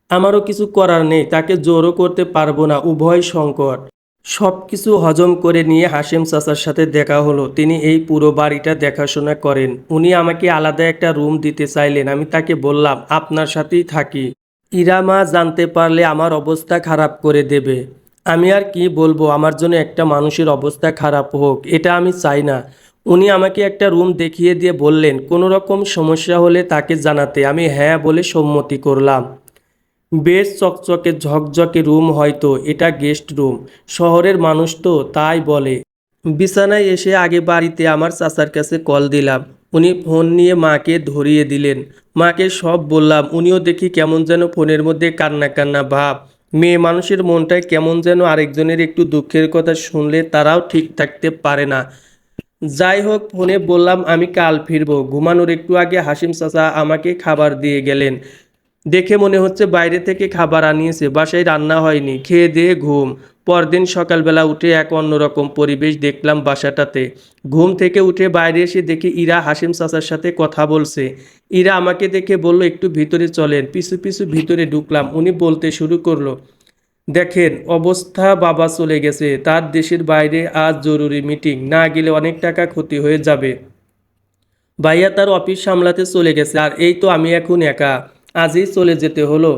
আমারও কিছু করার নেই, তাকে জোরও করতে পারবো না, উভয় সংকট। সব কিছু হজম করে নিয়ে হাশেম চাচার সাথে দেখা হলো। তিনি এই পুরো বাড়িটা দেখাশোনা করেন। উনি আমাকে আলাদা একটা রুম দিতে চাইলেন। আমি তাকে বললাম আপনার সাথেই থাকি। ইরা মা জানতে পারলে আমার অবস্থা খারাপ করে দেবে। আমি আর কি বলবো, আমার জন্য একটা মানুষের অবস্থা খারাপ হোক এটা আমি চাই না। উনি আমাকে একটা রুম দেখিয়ে দিয়ে বললেন কোনো রকম সমস্যা হলে তাকে জানাতে। আমি হ্যাঁ বলে সম্মতি করলাম। বেশ চকচকে ঝকঝকে রুম, হয়তো এটা গেস্ট রুম। শহরের মানুষ তো তাই বলে। বিছানায় এসে আগে বাড়িতে আমার চাচার কাছে কল দিলাম। উনি ফোন নিয়ে মাকে ধরিয়ে দিলেন। মাকে সব বললাম। উনিও দেখি কেমন যেন ফোনের মধ্যে কান্না কান্না ভাব। মেয়ে মানুষের মনটায় কেমন যেন আরেকজনের একটু দুঃখের কথা শুনলে তারাও ঠিক থাকতে পারে না। যাই হোক, ফোনে বললাম আমি কাল ফিরবো। ঘুমানোর একটু আগে হাসিম চাচা আমাকে খাবার দিয়ে গেলেন। দেখে মনে হচ্ছে বাইরে থেকে খাবার আনিয়েছে, বাসায় রান্না হয়নি। খেয়ে দিয়ে ঘুম। পরদিন সকালবেলা উঠে এক অন্যরকম পরিবেশ দেখলাম বাসাটাতে। ঘুম থেকে উঠে বাইরে এসে দেখি ইরা হাসিম চাচার সাথে কথা বলছে। ইরা আমাকে দেখে বলল একটু ভিতরে চলেন। পিছু পিছু ভিতরে ঢুকলাম। উনি বলতে শুরু করলো, দেখেন অবস্থা, বাবা চলে গেছে, তার দেশের বাইরে আজ জরুরি মিটিং, না গেলে অনেক টাকা ক্ষতি হয়ে যাবে। ভাইয়া তার অফিস সামলাতে চলে গেছে, আর এই তো আমি এখন একা। আজই চলে যেতে হলো।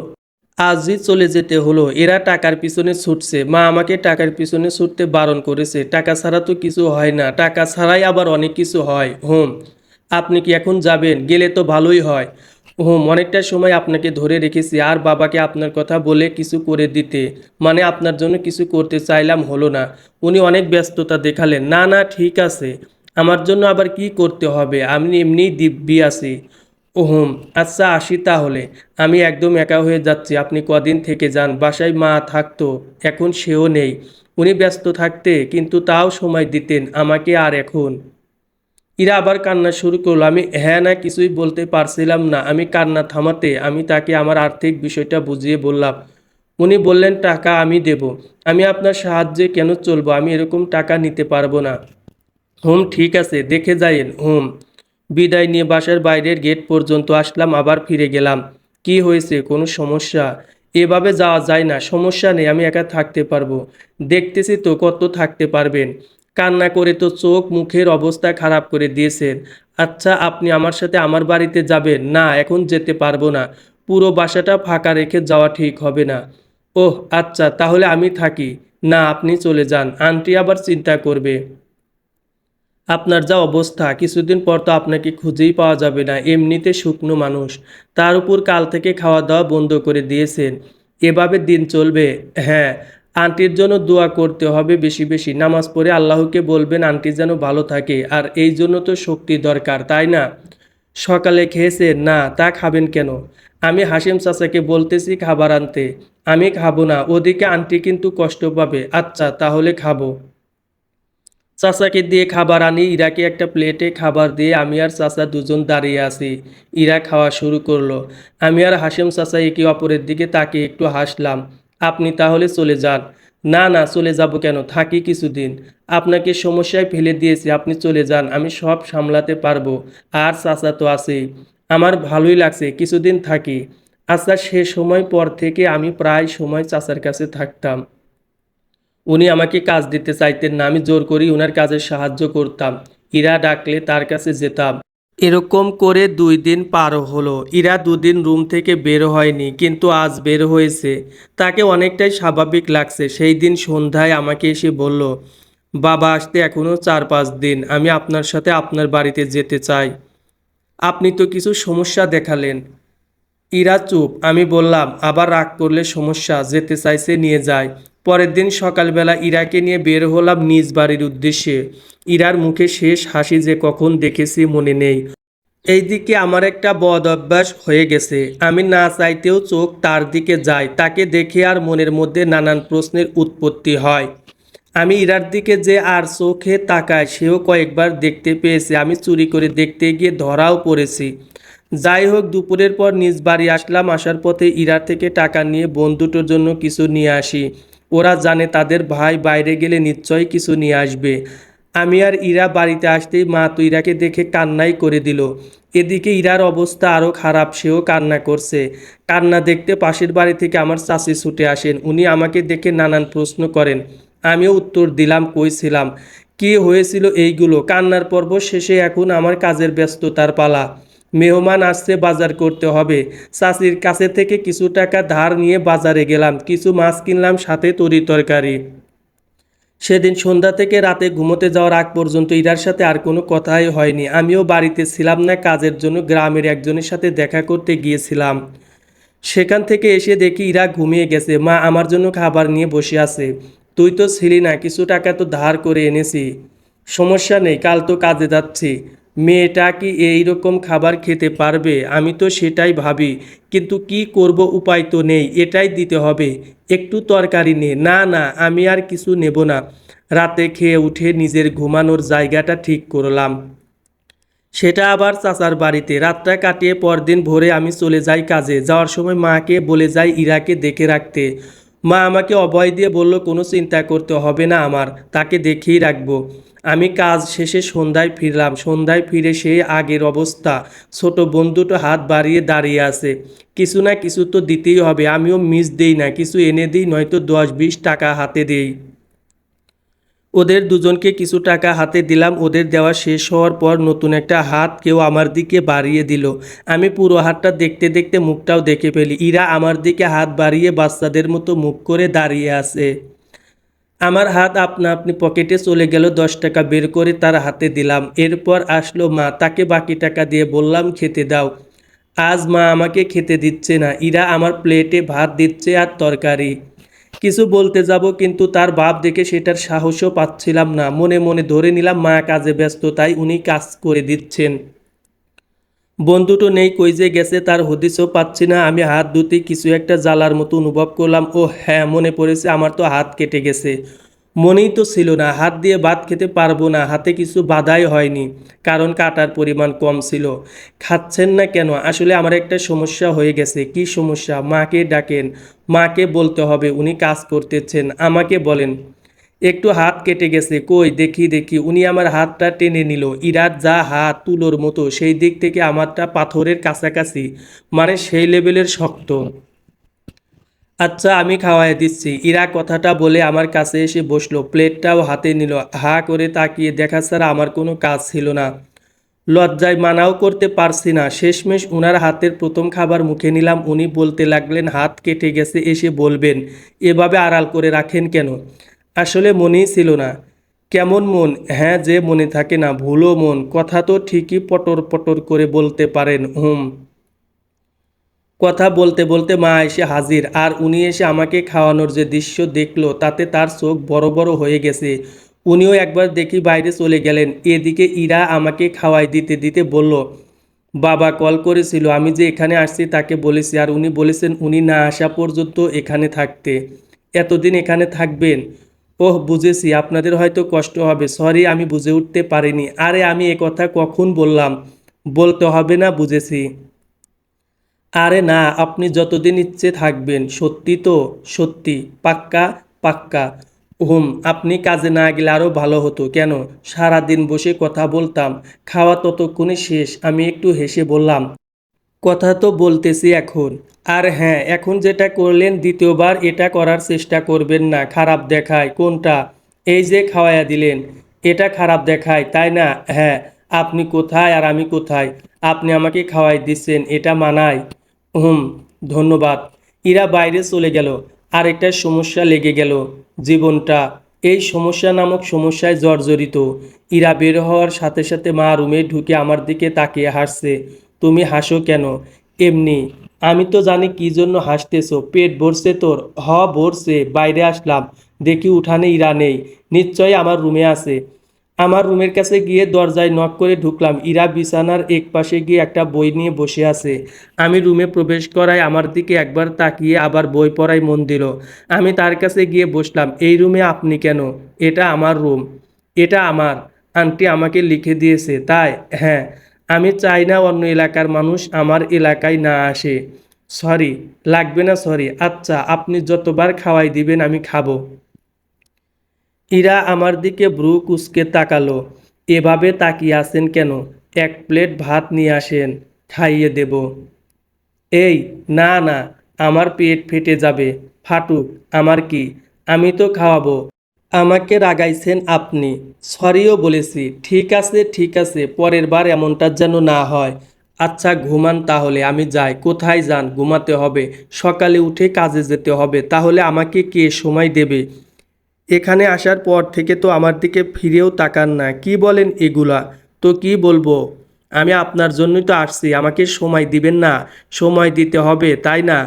আজই চলে যেতে হলো। এরা টাকার পিছনে ছুটছে। মা আমাকে টাকার পিছনে ছুটতে বারণ করেছে। টাকা ছাড়া তো কিছু হয় না, টাকা ছাড়াই আবার অনেক কিছু হয়। আপনি কি এখন যাবেন? গেলে তো ভালোই হয়। অনেকটা সময় আপনাকে ধরে রেখেছি, আর বাবাকে আপনার কথা বলে কিছু করে দিতে, মানে আপনার জন্য কিছু করতে চাইলাম, হলো না। উনি অনেক ব্যস্ততা দেখালেন। না না, ঠিক আছে, আমার জন্য আবার কি করতে হবে? আমি এমনিই দিব্যি আছি। আচ্ছা আসি তাহলে। আমি একদম একা হয়ে যাচ্ছি, আপনি কদিন থেকে যান। বাসায় মা থাকতো, এখন সেও নেই। উনি ব্যস্ত থাকতে কিন্তু তাও সময় দিতেন আমাকে। আর এখন ইরা আবার কান্না শুরু করলো। আমি হ্যাঁ না কিছুই বলতে পারছিলাম না। আমি কান্না থামাতে আমি তাকে আমার আর্থিক বিষয়টা বুঝিয়ে বললাম। উনি বললেন টাকা আমি দেব। আমি আপনার সাহায্যে কেন চলবো? আমি এরকম টাকা নিতে পারবো না। ঠিক আছে, দেখে যাইয়েন। বিদায় নিয়ে বাসার বাইরের গেট পর্যন্ত আসলাম, আবার ফিরে গেলাম। কি হয়েছে? কোনো সমস্যা? এভাবে যাওয়া যায় না। সমস্যা নেই, আমি একা থাকতে পারবো। দেখতেছি তো কত থাকতে পারবেন। কান্না করে তো চোখ মুখের অবস্থা খারাপ করে দিয়েছেন। আচ্ছা আপনি আমার সাথে আমার বাড়িতে যাবেন? না, এখন যেতে পারবো না। পুরো বাসাটা ফাঁকা রেখে যাওয়া ঠিক হবে না। আচ্ছা তাহলে আমি থাকি। না, আপনি চলে যান, আন্টি আবার চিন্তা করবে। আপনার যা অবস্থা, কিছুদিন পর তো আপনাকে খুঁজেই পাওয়া যাবে না। এমনিতে শুকনো মানুষ, তার উপর কাল থেকে খাওয়া দাওয়া বন্ধ করে দিয়েছেন। এভাবে দিন চলবে? হ্যাঁ। আন্টির জন্য দোয়া করতে হবে বেশি বেশি। নামাজ পড়ে আল্লাহকে বলবেন আন্টি যেন ভালো থাকে। আর এই জন্য তো শক্তি দরকার, তাই না? সকালে খেয়েছেন? না। তা খাবেন কেন? আমি হাসিম চাচাকে বলতেছি খাবার আনতে। আমি খাবো না, ওদিকে আন্টি কিন্তু কষ্ট পাবে। আচ্ছা তাহলে খাবো। চাচাকে দিয়ে খাবার আনি। ইরাকে একটা প্লেটে খাবার দিয়ে আমি আর চাচা দুজন দাঁড়িয়ে আছি। ইরা খাওয়া শুরু করলো। আমি আর হাসিম চাচা একে অপরের দিকে তাকিয়ে একটু হাসলাম। আপনি তাহলে চলে যান? না না, চলে যাব কেন, থাকি কিছুদিন। আপনাকে সমস্যায় ফেলে দিয়েছি, আপনি চলে যান, আমি সব সামলাতে পারবো। আর চাচা তো আছেই। আমার ভালোই লাগছে, কিছুদিন থাকি। আচ্ছা, সে সময় পর থেকে আমি প্রায় সময় চাচার কাছে থাকতাম। উনি আমাকে কাজ দিতে চাইতেন না, আমি জোর করেই উনার কাজে সাহায্য করতাম। ইরা ডাকলে তার কাছে যেতাম। এরকম করে 2 দিন পার হলো। ইরা 2 দিন রুম থেকে বের হয়নি, কিন্তু আজ বের হয়েছে। তাকে অনেকটাই স্বাভাবিক লাগছে। সেই দিন সন্ধ্যায় আমাকে এসে বলল, বাবা আসতে এখনও 4-5 দিন, আমি আপনার সাথে আপনার বাড়িতে যেতে চাই। আপনি তো কিছু সমস্যা দেখালেন। ইরা চুপ। আমি বললাম, আবার রাগ করলে সমস্যা? যেতে চাইছে নিয়ে যায়। পরের দিন সকালবেলা ইরাকে নিয়ে বের হলাম নিজ বাড়ির উদ্দেশ্যে। ইরার মুখে শেষ হাসি যে কখন দেখেছি মনে নেই। এইদিকে আমার একটা বদ অভ্যাস হয়ে গেছে। আমি না চাইতেও চোখ তার দিকে যায়। তাকে দেখে আর মনের মধ্যে নানান প্রশ্নের উৎপত্তি হয়। আমি ইরার দিকে যে আর চোখে তাকায় সেও কয়েকবার দেখতে পেয়েছে। আমি চুরি করে দেখতে গিয়ে ধরাও পড়েছি। যাই হোক, দুপুরের পর নিজ বাড়ি আসলাম। আসার পথে ইরার থেকে টাকা নিয়ে বোন দুটোর জন্য কিছু নিয়ে আসি। ওরা জানে তাদের ভাই বাইরে গেলে নিশ্চয়ই কিছু নিয়ে আসবে। আমি আর ইরা বাড়িতে আসতেই মা তো ইরাকে দেখে কান্নাই করে দিল। এদিকে ইরার অবস্থা আরও খারাপ, সেও কান্না করছে। কান্না দেখতে পাশের বাড়ি থেকে আমার চাচি ছুটে আসেন। উনি আমাকে দেখে নানান প্রশ্ন করেন। আমিও উত্তর দিলাম কই ছিলাম, কী হয়েছিল এইগুলো। কান্নার পর্ব শেষে এখন আমার কাজের ব্যস্ততার পালা। মেহমান আসছে, বাজার করতে হবে। চাচির কাছে থেকে কিছু টাকা ধার নিয়ে বাজারে গেলাম, কিছু মাছ কিনলাম, সাথে তরি তরকারি। সেদিন সন্ধ্যা থেকে রাতে ঘুমোতে যাওয়ার আগ পর্যন্ত ইরার সাথে আর কোনো কথাই হয়নি। আমিও বাড়িতে ছিলাম না, কাজের জন্য গ্রামের একজনের সাথে দেখা করতে গিয়েছিলাম। সেখান থেকে এসে দেখি ইরা ঘুমিয়ে গেছে। মা আমার জন্য খাবার নিয়ে বসে আছে। তুই তো ছিলি না, কিছু টাকা তো ধার করে এনেছি। সমস্যা নেই, কাল তো কাজে যাচ্ছি। মেয়েটা কি এই রকম খাবার খেতে পারবে? আমি তো সেটাই ভাবি, কিন্তু কি করব, উপায় তো নেই, এটাই দিতে হবে। একটু তরকারি নে। না না, আমি আর কিছু নেব না। রাতে খেয়ে উঠে নিজের ঘুমানোর জায়গাটা ঠিক করলাম, সেটা আবার চাচার বাড়িতে। রাতটা কাটিয়ে পরদিন ভোরে আমি চলে যাই কাজে। যাওয়ার সময় মাকে বলে যাই ইরাকে দেখে রাখতে। মা আমাকে অভয় দিয়ে বলল, কোনো চিন্তা করতে হবে না আমার, তাকে দেখেই রাখবো। আমি কাজ শেষে সন্ধ্যায় ফিরলাম। সন্ধ্যায় ফিরে সেই আগের অবস্থা। ছোট বোন দুটো হাত বাড়িয়ে দাঁড়িয়ে আছে। কিছু না কিছু তো দিতেই হবে, আমিও মিস দেই না, কিছু এনে দিই, নয়তো 10-20 টাকা হাতে দেই। ওদের দুজনকে কিছু টাকা হাতে দিলাম। ওদের দেওয়া শেষ হওয়ার পর নতুন একটা হাত কেউ আমার দিকে বাড়িয়ে দিল। আমি পুরো হাতটা দেখতে দেখতে মুখটাও দেখে ফেলি। ইরা আমার দিকে হাত বাড়িয়ে বাচ্চাদের মতো মুখ করে দাঁড়িয়ে আছে। আমার হাত আপনা আপনি পকেটে চলে গেল। 10 টাকা বের করে তার হাতে দিলাম। এরপর আসলো মা, তাকে বাকি টাকা দিয়ে বললাম, খেতে দাও। আজ মা আমাকে খেতে দিচ্ছে না। ইরা আমার প্লেটে ভাত দিচ্ছে আর তরকারি। কিছু বলতে যাব, কিন্তু তার ভাব দেখে সেটার সাহসও পাচ্ছিলাম না। মনে মনে ধরে নিলাম মা কাজে ব্যস্ত, তাই উনি কাজ করে দিচ্ছেন। বন্ধুটো নেই, কই যে গেছে তার হদিসও পাচ্ছি না। আমি হাত ধুতেই কিছু একটা জ্বালার মতো অনুভব করলাম। ও হ্যাঁ, মনে পড়েছে, আমার তো হাত কেটে গেছে। মনেই তো ছিল না, হাত দিয়ে ভাত খেতে পারবো না। হাতে কিছু বাধাই হয়নি, কারণ কাটার পরিমাণ কম ছিল। খাচ্ছেন না কেন? আসলে আমার একটা সমস্যা হয়ে গেছে। কি সমস্যা? মাকে ডাকেন, মাকে বলতে হবে, উনি কাজ করতেছেন। আমাকে বলেন। একটু হাত কেটে গেছে, কই দেখি দেখি। উনি আমার হাতটা টেনে নিল। ইরার যা হাত, তুলোর মতো, সেই দিক থেকে আমারটা পাথরের কাছাকাছি, মানে সেই লেভেলের শক্ত। আচ্ছা, আমি খাওয়াই দিচ্ছি। ইরা কথাটা বলে আমার কাছে এসে বসলো, প্লেটটাও হাতে নিল। হা করে তাকিয়ে দেখা ছাড়া আমার কোনো কাজ ছিল না। লজ্জায় মানাও করতে পারছি না। শেষমেশ উনার হাতের প্রথম খাবার মুখে নিলাম। উনি বলতে লাগলেন, হাত কেটে গেছে এসে বলবেন, এভাবে আড়াল করে রাখেন কেন? আসলে মনেই ছিল না। কেমন মন? হ্যাঁ, যে মনে থাকে না, ভুলো মন। কথা তো ঠিকই পটর পটর করে বলতে পারেন। কথা বলতে বলতে মা এসে হাজির। আর উনি এসে আমাকে খাওয়ানোর যে দৃশ্য দেখলো, তাতে তার চোখ বড় বড় হয়ে গেছে। উনিও একবার দেখি বাইরে চলে গেলেন। এদিকে ইরা আমাকে খাওয়াই দিতে দিতে বলল, বাবা কল করেছিল, আমি যে এখানে আসছি তাকে বলেছি, আর উনি বলেছেন উনি না আসা পর্যন্ত এখানে থাকতে। এতদিন এখানে থাকবেন? ওহ, বুঝেছি, আপনাদের হয়তো কষ্ট হবে। সরি, আমি বুঝে উঠতে পারিনি। আরে আমি একথা কখন বললাম? বলতে হবে না, বুঝেছি। আরে না, আপনি যতদিন ইচ্ছে থাকবেন। সত্যি তো? সত্যি। পাক্কা? পাক্কা। আপনি কাজে না গেলে আরও ভালো হতো। কেন? সারাদিন বসে কথা বলতাম, খাওয়া ততক্ষণে শেষ। আমি একটু হেসে বললাম, কথা তো বলতেছি এখন। আর হ্যাঁ, এখন যেটা করলেন, দ্বিতীয়বার এটা করার চেষ্টা করবেন না, খারাপ দেখায়। কোনটা? এই যে খাওয়াইয়া দিলেন, এটা খারাপ দেখায়, তাই না? হ্যাঁ। আপনি কোথায় আর আমি কোথায়? আপনি আমাকে খাওয়াই দিচ্ছেন, এটা মানায়? হুম, ধন্যবাদ। ইরা বাইরে চলে গেল। আর একটা সমস্যা লেগে গেল, জীবনটা। এই সমস্যা নামক সমস্যায় জর্জরিত। ইরা বের হওয়ার সাথে সাথে মা রুমে ঢুকে আমার দিকে তাকিয়ে হাসছে। তুমি হাসো কেন? এমনি। আমি তো জানি কি জন্য হাসতেছো। পেট ভরছে তোর? হ, ভরছে। বাইরে আসলাম, দেখি উঠানে ইরা নেই। নিশ্চয়ই আমার রুমে আছে। আমার রুমের কাছে গিয়ে দরজায় নক করে ঢুকলাম। ইরা বিছানার এক পাশে গিয়ে একটা বই নিয়ে বসে আছে। আমি রুমে প্রবেশ করায় আমার দিকে একবার তাকিয়ে আবার বই পড়ায় মন দিল। আমি তার কাছে গিয়ে বসলাম। এই রুমে আপনি কেন? এটা আমার রুম। এটা আমার আন্টি আমাকে লিখে দিয়েছে, তাই? হ্যাঁ। আমি চাই না অন্য এলাকার মানুষ আমার এলাকায় না আসে। সরি। লাগবে না সরি। আচ্ছা, আপনি যতবার খাওয়াই দিবেন আমি খাবো। ইরা আমার দিকে ভ্রু কুঁচকে তাকালো। এভাবে তাকিয়ে আছেন কেন? এক প্লেট ভাত নিয়ে আসেন, খাইয়ে দেব। এই, না না, আমার পেট ফেটে যাবে। ফাটুক, আমার কি? আমি তো খাওয়াবো। আমাকে রাগাইছেন আপনি। সরিও বলেছি। ঠিক আছে ঠিক আছে, পরের বার এমনটা যেন না হয়। আচ্ছা ঘুমান তাহলে, আমি যাই। কোথায় যান? ঘুমাতে হবে। সকালে উঠে কাজে যেতে হবে। তাহলে আমাকে কে সময় দেবে? এখানে আসার পর থেকে তো আমার দিকে ফিরেও তাকান না। কি বলেন এগুলা? তো কি বলবো? আমি আপনার জন্যই তো আসছি। আমাকে সময় দিবেন না? সময় দিতে হবে, তাই না?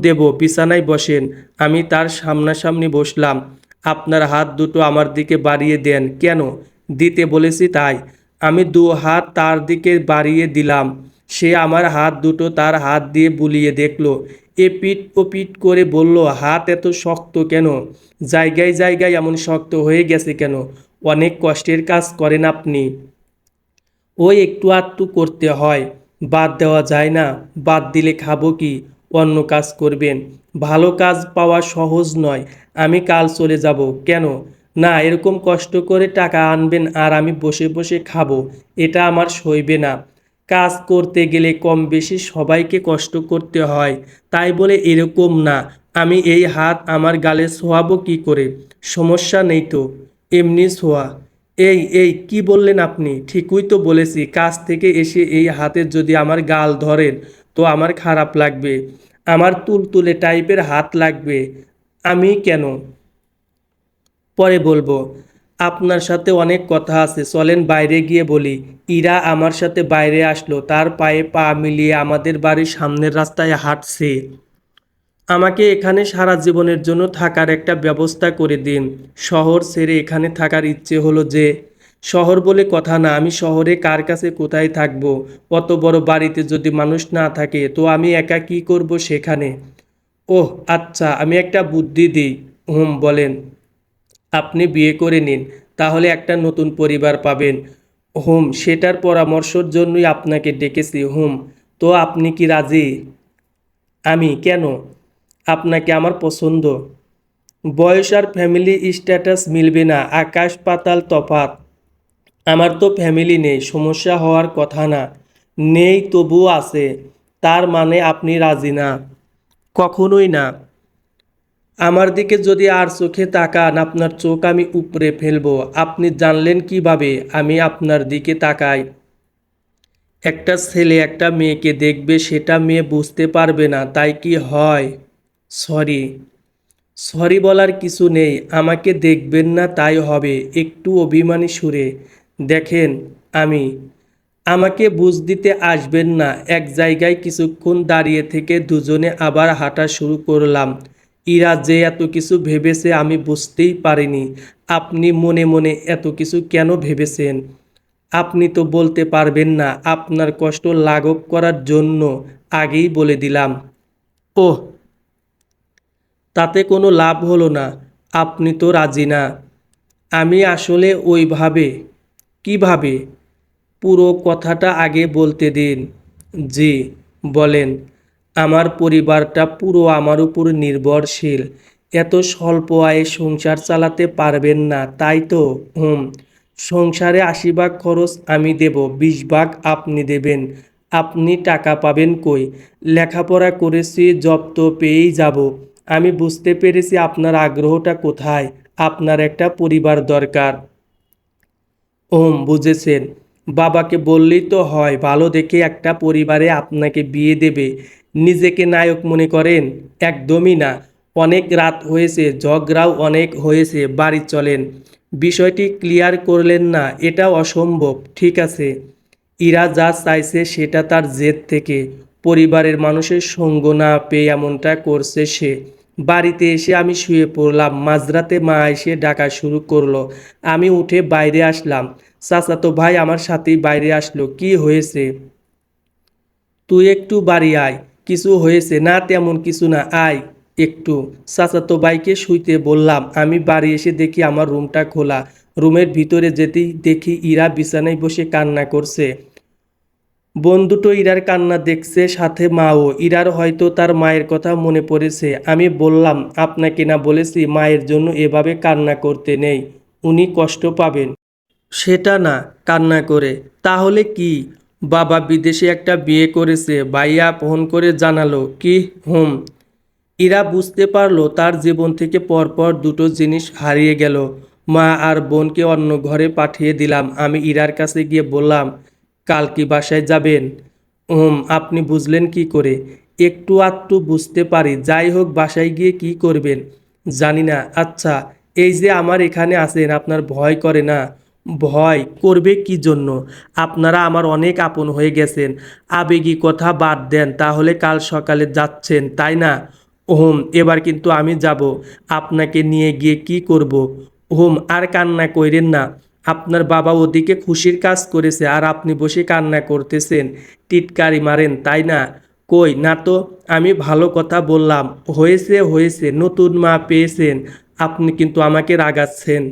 দেব। বিছানায় বসেন। আমি তার সামনাসামনি বসলাম। আপনার হাত দুটো আমার দিকে বাড়িয়ে দেন। কেন? দিতে বলেছি তাই। আমি দু হাত তার দিকে বাড়িয়ে দিলাম। সে আমার হাত দুটো তার হাত দিয়ে বুলিয়ে দেখল। এপিট ওপিট করে বলল, হাত এত শক্ত কেন? জায়গায় জায়গায় এমন শক্ত হয়ে গেছে কেন? অনেক কষ্টের কাজ করেন আপনি। ওই একটু আধটু করতে হয়, বাদ দেওয়া যায় না। বাদ দিলে খাবো কি? অন্য কাজ করবেন। ভালো কাজ পাওয়া সহজ নয়। আমি কাল চলে যাব। কেন? না, এরকম কষ্ট করে টাকা আনবেন আর আমি বসে বসে খাবো, এটা আমার সইবে না। কাজ করতে গেলে কম বেশি সবাইকে কষ্ট করতে হয়, তাই বলে এরকম না। আমি এই হাত আমার গালে ছোঁয়াবো কি করে? সমস্যা নেই তো, এমনি ছোঁয়া। এই কি বললেন আপনি? ঠিকই তো বলেছি, কাজ থেকে এসে এই হাতে যদি আমার গাল ধরেন তো আমার খারাপ লাগবে। আমার তুলতুলে টাইপের হাত লাগবে। আমি কেন? পরে বলবো। আপনার সাথে অনেক কথা আছে, চলেন বাইরে গিয়ে বলি। ইরা আমার সাথে বাইরে আসলো, তার পায়ে পা মিলিয়ে আমাদের বাড়ির সামনের রাস্তায় হাঁটছে। আমাকে এখানে সারা জীবনের জন্য থাকার একটা ব্যবস্থা করে দিন। শহর ছেড়ে এখানে থাকার ইচ্ছে হলো যে। শহর বলে কথা না, আমি শহরে কার কাছে কোথায় থাকবো? অত বড় বাড়িতে যদি মানুষ না থাকে তো আমি একা কি করব সেখানে? ওহ আচ্ছা, আমি একটা বুদ্ধি দিই। বলেন। আপনি বিয়ে করে নিন, তাহলে একটা নতুন পরিবার পাবেন। সেটার পরামর্শের জন্যই আপনাকে ডেকেছি। তো আপনি কি রাজি? আমি কেন? আপনাকে আমার পছন্দ। বয়স আর ফ্যামিলি স্ট্যাটাস মিলবে না, আকাশ পাতাল তফাত। আমার তো ফ্যামিলি নেই, সমস্যা হওয়ার কথা না। নেই তবুও আছে। তার মানে আপনি রাজি না? কখনোই না। আমার দিকে যদি আর চোখে তাকান আপনার চোখ আমি উপড়ে ফেলবো। আপনি জানলেন কিভাবে আমি আপনার দিকে তাকাই? একটা ছেলে একটা মেয়েকে দেখবে, সেটা মেয়ে বুঝতে পারবে না, তাই কি হয়? সরি। সরি বলার কিছু নেই, আমাকে দেখবেন না তাই হবে। একটু অভিমানী সুরে। দেখেন, আমি। আমাকে বুঝ দিতে আসবেন না। এক জায়গায় কিছুক্ষণ দাঁড়িয়ে থেকে দুজনে আবার হাঁটা শুরু করলাম। ইরা যে এত কিছু ভেবেছে আমি বুঝতেই পারিনি। আপনি মনে মনে এত কিছু কেন ভেবেছেন? আপনি তো বলতে পারবেন না। আপনার কষ্ট লাঘব করার জন্য আগেই বলে দিলাম। ওহ, তাতে কোনো লাভ হলো না। আপনি তো রাজি না। আমি আসলে ওইভাবে। কিভাবে? পুরো কথাটা আগে বলতে দিন। জি, বলেন। আমার পরিবারটা পুরো আমার উপর নির্ভরশীল। এত স্বল্প আয়ে সংসার চালাতে পারবেন না, তাই তো? সংসারে ৮০ ভাগ খরচ আমি দেব, ২০ ভাগ আপনি দেবেন। আপনি টাকা পাবেন কই? লেখাপড়া করেছি, জব তো পেয়েই যাব। আমি বুঝতে পেরেছি আপনার আগ্রহটা কোথায়। আপনার একটা পরিবার দরকার। বুঝেছেন। বাবাকে বললেই তো হয়, ভালো দেখে একটা পরিবারে আপনাকে বিয়ে দেবে। নিজেকে নায়ক মনে করেন? একদমই না। অনেক রাত হয়েছে, ঝগড়াও অনেক হয়েছে, বাড়ি চলেন। বিষয়টি ক্লিয়ার করলেন না, এটা অসম্ভব। ঠিক আছে। ইরা যা চাইছে সেটা তার জেদ থেকে, পরিবারের মানুষের সঙ্গ না পেয়ে এমনটা করছে সে। বাড়িতে এসে আমি শুয়ে পড়লাম। মাঝরাতে মা এসে ডাকা শুরু করলো। আমি উঠে বাইরে আসলাম। চাচাতো ভাই আমার সাথেই বাইরে আসলো। কি হয়েছে? তুই একটু বাড়ি আয়। কিছু হয়েছে? না তেমন কিছু না, আয় একটু। চাচাতো ভাইকে শুইতে বললাম। আমি বাড়ি এসে দেখি আমার রুমটা খোলা। রুমের ভিতরে যেতেই দেখি ইরা বিছানায় বসে কান্না করছে। বোন দুটো ইরার কান্না দেখছে, সাথে মাও। ইরার হয়তো তার মায়ের কথা মনে পড়েছে। আমি বললাম, আপনাকে না বলেছি মায়ের জন্য এভাবে কান্না করতে নেই, উনি কষ্ট পাবেন। সেটা না, কান্না করে। তাহলে কি? বাবা বিদেশে একটা বিয়ে করেছে, ভাইয়া ফোন করে জানালো। কি? ইরা বুঝতে পারলো তার জীবন থেকে পরপর দুটো জিনিস হারিয়ে গেল। মা আর বোনকে অন্য ঘরে পাঠিয়ে দিলাম। আমি ইরার কাছে গিয়ে বললাম, কাল কি বাসায় যাবেন? আপনি বুঝলেন কি করে? একটু আধটু বুঝতে পারি। যাই হোক, বাসায় গিয়ে কি করবেন? জানি না। আচ্ছা, এই যে আমার এখানে আছেন, আপনার ভয় করে না? ভয় করবে কি জন্য? আপনারা আমার অনেক আপন হয়ে গেছেন। আবেগী কথা বাদ দেন, তাহলে কাল সকালে যাচ্ছেন তাই না? এবার কিন্তু আমি যাব। আপনাকে নিয়ে গিয়ে কি করব? আর কান্না কইরেন না। আপনার বাবা ওদিকে খুশির কাজ করেছে আর আপনি বসে কান্না করতেছেন, টিটকারি মারেন, তাই না? কই না তো, আমি ভালো কথা বললাম। হয়েছে হয়েছে, নতুন মা পেয়েছেন, আপনি কিন্তু আমাকে রাগাচ্ছেন।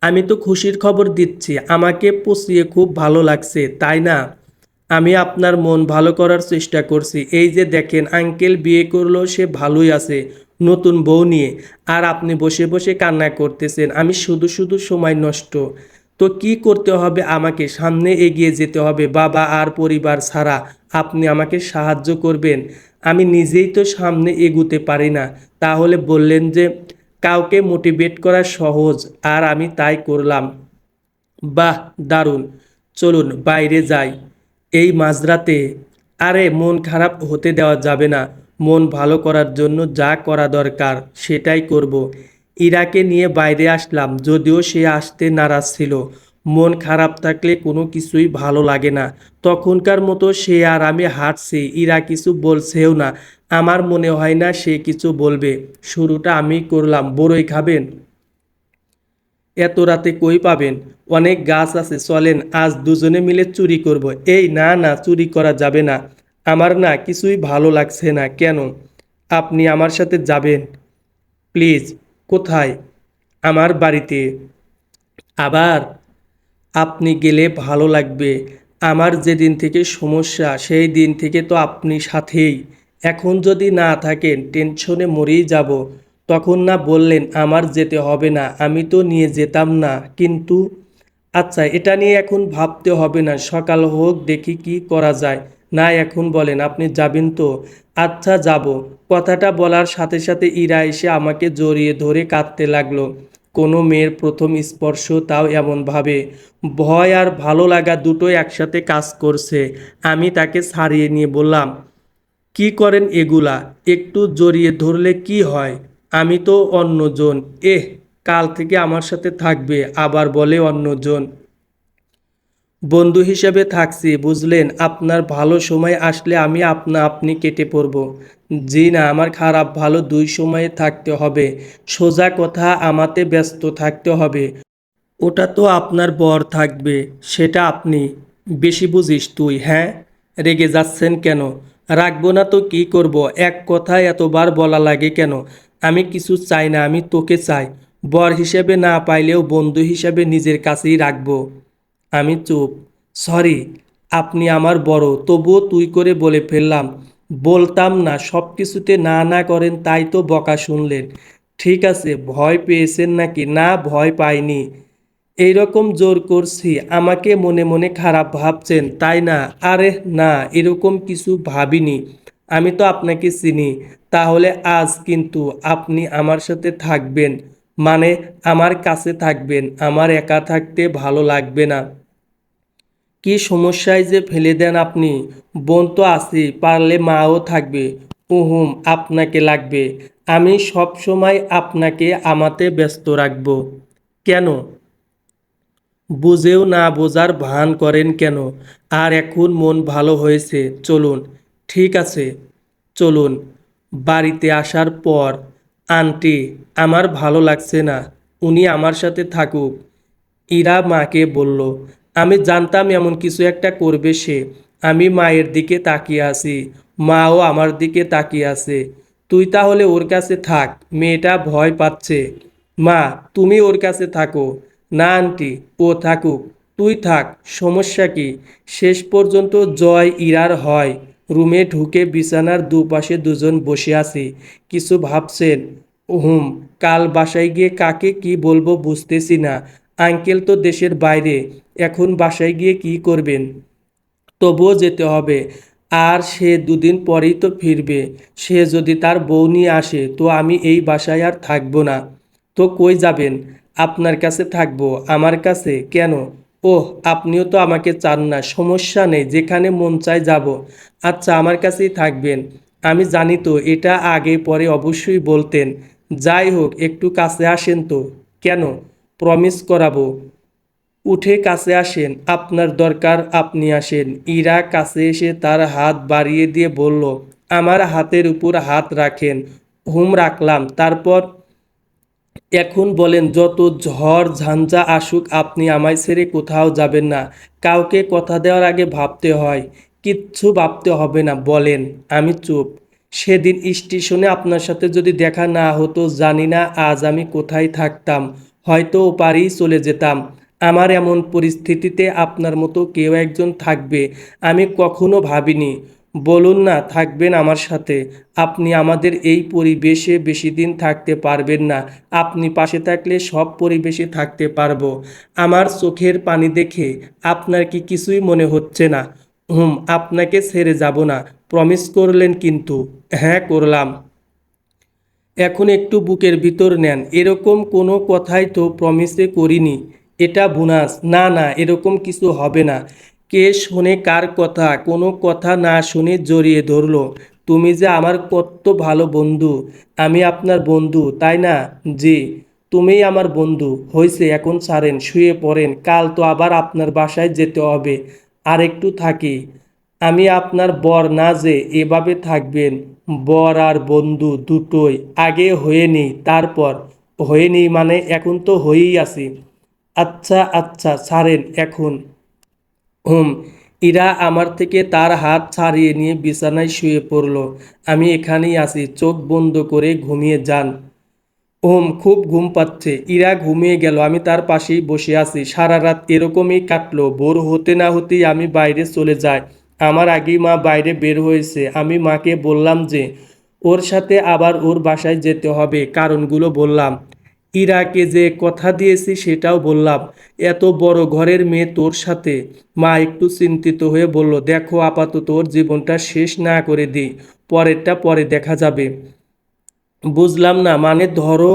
আমি তো খুশির খবর দিচ্ছি, আমাকে পুষিয়ে খুব ভালো লাগছে, তাই না? আমি আপনার মন ভালো করার চেষ্টা করছি। এই যে দেখেন, আঙ্কেল বিয়ে করলো, সে ভালোই আছে নতুন বউ নিয়ে, আর আপনি বসে বসে কান্না করতেছেন। আমি শুধু শুধু সময় নষ্ট। তো কি করতে হবে? আমাকে সামনে এগিয়ে যেতে হবে বাবা আর পরিবার ছাড়া। আপনি আমাকে সাহায্য করবেন। আমি নিজেই তো সামনে এগুতে পারি না। তাহলে বললেন যে কাউকে মোটিভেট করা সহজ, আর আমি তাই করলাম। বাহ, দারুণ। চলুন বাইরে যাই এই মাঝরাতে। আরে মন খারাপ হতে দেওয়া যাবে না। মন ভালো করার জন্য যা করা দরকার সেটাই করব। ইরাকে নিয়ে বাইরে আসলাম, যদিও সে আসতে নারাজ ছিল। মন খারাপ থাকলে কোনো কিছুই ভালো লাগে না। তখনকার মতো সে আর আমি হাঁটছি, ইরা কিছু বলছেও না। আমার মনে হয় না সে কিছু বলবে। শুরুটা আমি করলাম। বড়ই খাবেন? এত রাতে কই পাবেন? অনেক গাছ আছে, চলেন আজ দুজনে মিলে চুরি করব। এই না না, চুরি করা যাবে না। আমার না কিছুই ভালো লাগছে না। কেন? আপনি আমার সাথে যাবেন প্লিজ। কোথায়? আমার বাড়িতে। আবার? আপনি গেলে ভালো লাগবে। আমার যেদিন থেকে সমস্যা সেই দিন থেকে তো আপনি সাথেই। এখন যদি না থাকেন টেনশনে মরেই যাব। তখন না বললেন আমার যেতে হবে না, আমি তো নিয়ে যেতাম না। কিন্তু আচ্ছা, এটা নিয়ে এখন ভাবতে হবে না, সকাল হোক দেখি কি করা যায়। না এখন বলেন আপনি যাবেন তো? আচ্ছা যাব। কথাটা বলার সাথে সাথে ইরা এসে আমাকে জড়িয়ে ধরে কাঁদতে লাগলো। কোনো মেয়ের প্রথম স্পর্শ, তাও এমনভাবে। ভয় আর ভালো লাগা দুটোই একসাথে কাজ করছে। আমি তাকে ছাড়িয়ে নিয়ে বললাম, কি করেন এগুলা? একটু জড়িয়ে ধরলে কি হয়? আমি তো অন্যজন। কাল থেকে আমার সাথে থাকবে, আবার বলে অন্যজন। বন্ধু হিসেবে থাকছি, বুঝলেন? আপনার ভালো সময় আসলে আমি আপনি কেটে পড়ব। জি না, আমার খারাপ ভালো দুই সময়ে থাকতে হবে। সোজা কথা, আমাতে ব্যস্ত থাকতে হবে। ওটা তো আপনার বর থাকবে, সেটা আপনি। বেশি বুঝিস তুই, হ্যাঁ? রেগে যাচ্ছেন কেন? রাখবো না তো কি করব? এক কথায় এতবার বলা লাগে কেন? আমি কিছু চাই না, আমি তোকে চাই। বর হিসেবে না পাইলেও বন্ধু হিসেবে নিজের কাছেই রাখবো। আমি চুপ। সরি, আপনি আমার বড়, তবুও তুই করে বলে ফেললাম। বলতাম না, সব কিছুতে না না করেন, তাই তো বকা শুনলেন। ঠিক আছে, ভয় পেয়েছেন নাকি? না, ভয় পাইনি। এইরকম জোর করছি, আমাকে মনে মনে খারাপ ভাবছেন তাই না? আরে না, এরকম কিছু ভাবিনি। আমি তো আপনাকে চিনি। তাহলে আজ কিন্তু আপনি আমার সাথে থাকবেন, মানে আমার কাছে থাকবেন। আমার একা থাকতে ভালো লাগবে না। কি সমস্যায় যে ফেলে দেন আপনি? বোন তো আছি, পারলে মাও থাকবে। উহুম, আপনাকে লাগবে। আমি সব সময় আপনাকে আমাতে ব্যস্ত রাখব। কেন? বুঝেও না বোঝার ভান করেন কেন? আর এখন মন ভালো হয়েছে, চলুন। ঠিক আছে, চলুন। বাড়িতে আসার পর, আন্টি, আমার ভালো লাগছে না, উনি আমার সাথে থাকুক। ইরা মাকে বলল। আমি জানতাম এমন কিছু একটা করবে সে। আমি মায়ের দিকে তাকিয়ে আছি, মাও আমার দিকে তাকিয়ে আছে। তুই তাহলে ওর কাছে থাক, মেয়েটা ভয় পাচ্ছে। মা, তুমি ওর কাছে থাকো। না আন্টি, ও থাকুক, তুই থাক, সমস্যা কি? শেষ পর্যন্ত জয় ইরার হয়। রুমে ঢুকে বিছানার দুপাশে দুজন বসে আছি, কিছু ভাবছেন। হুম। কাল বাসায় গিয়ে কাকে কি বলবো বুঝতেছি না। আঙ্কেল তো দেশের বাইরে, এখন বাসায় গিয়ে কি করবেন? তবুও যেতে হবে। আর সে দুদিন পরেই তো ফিরবে। সে যদি তার বউ নিয়ে আসে তো আমি এই বাসায় আর থাকবো না। তো কই যাবেন? আপনার কাছে থাকবো। আমার কাছে কেন? ওহ, আপনিও তো আমাকে চান না, সমস্যা নেই, যেখানে মন চায় যাব। আচ্ছা, আমার কাছেই থাকবেন। আমি জানি তো, এটা আগে পরে অবশ্যই বলতেন। যাই হোক, একটু কাছে আসেন তো। কেন? প্রমিস করাবো। উঠে কাছে আসেন, আপনার দরকার আপনি আসেন। ইরা কাছে এসে তার হাত বাড়িয়ে দিয়ে বলল, আমার হাতের উপর হাত রাখেন। হুম, রাখলাম। তারপর এখন বলেন, যত ঝড় ঝঞ্ঝা আসুক আপনি আমায় ছেড়ে কোথাও যাবেন না। কাউকে কথা দেওয়ার আগে ভাবতে হয়। কিচ্ছু ভাবতে হবে না, বলেন। আমি চুপ। সেদিন স্টেশনে আপনার সাথে যদি দেখা না হতো, জানি না আজ আমি কোথায় থাকতাম। হয়তো ওপারেই চলে যেতাম। আমার এমন পরিস্থিতিতে আপনার মতো কেউ একজন থাকবে আমি কখনো ভাবিনি। বলুন না, থাকবেন আমার সাথে। আপনি আমাদের এই পরিবেশে বেশি দিন থাকতে পারবেন না। আপনি পাশে থাকলে সব পরিবেশে থাকতে পারবো। আমার চোখের পানি দেখে আপনার কি কিছুই মনে হচ্ছে না? আপনাকে ছেড়ে যাব না। প্রমিস করলেন কিন্তু? হ্যাঁ, করলাম। এখন একটু বুকের ভিতর নেন। এরকম কোনো কথাই তো প্রমিসে করিনি। এটা বোনাস। না না, এরকম কিছু হবে না। কে শোনে কার কথা? কোনো কথা না শুনে জড়িয়ে ধরলো। তুমি যে আমার কত ভালো বন্ধু। আমি আপনার বন্ধু, তাই না? জি, তুমিই আমার বন্ধু। হয়েছে, এখন ছাড়েন, শুয়ে পড়েন। কাল তো আবার আপনার বাসায় যেতে হবে। আর একটু থাকি। আমি আপনার বর না যে এভাবে থাকবেন। বর আর বন্ধু দুটোই। আগে হয়ে নিই, তারপর। হয়ে নিই মানে? এখন তো হয়েই আছি। আচ্ছা আচ্ছা, ছাড়েন এখন। হুম। ইরা আমার থেকে তার হাত ছাড়িয়ে নিয়ে বিছানায় শুয়ে পড়ল। আমি এখানেই আছি, চোখ বন্ধ করে ঘুমিয়ে যান। খুব ঘুম পাচ্ছে। ইরা ঘুমিয়ে গেল, আমি তার পাশেই বসে আছি। সারা রাত এরকমই কাটলো। ভোর হতে না হতেই আমি বাইরে চলে যাই। আমার আগেই মা বাইরে বের হয়েছে। আমি মাকে বললাম যে ওর সাথে আবার ওর বাসায় যেতে হবে, কারণগুলো বললাম। ইরাকে যে কথা দিয়েছি সেটাও বললাম। এত বড় ঘরের মেয়ে তোর সাথে। মা একটু চিন্তিত হয়ে বলল, দেখো আপাতত ওর জীবনটা শেষ না করে দিই, পরেরটা পরে দেখা যাবে। বুঝলাম না মানে? ধরো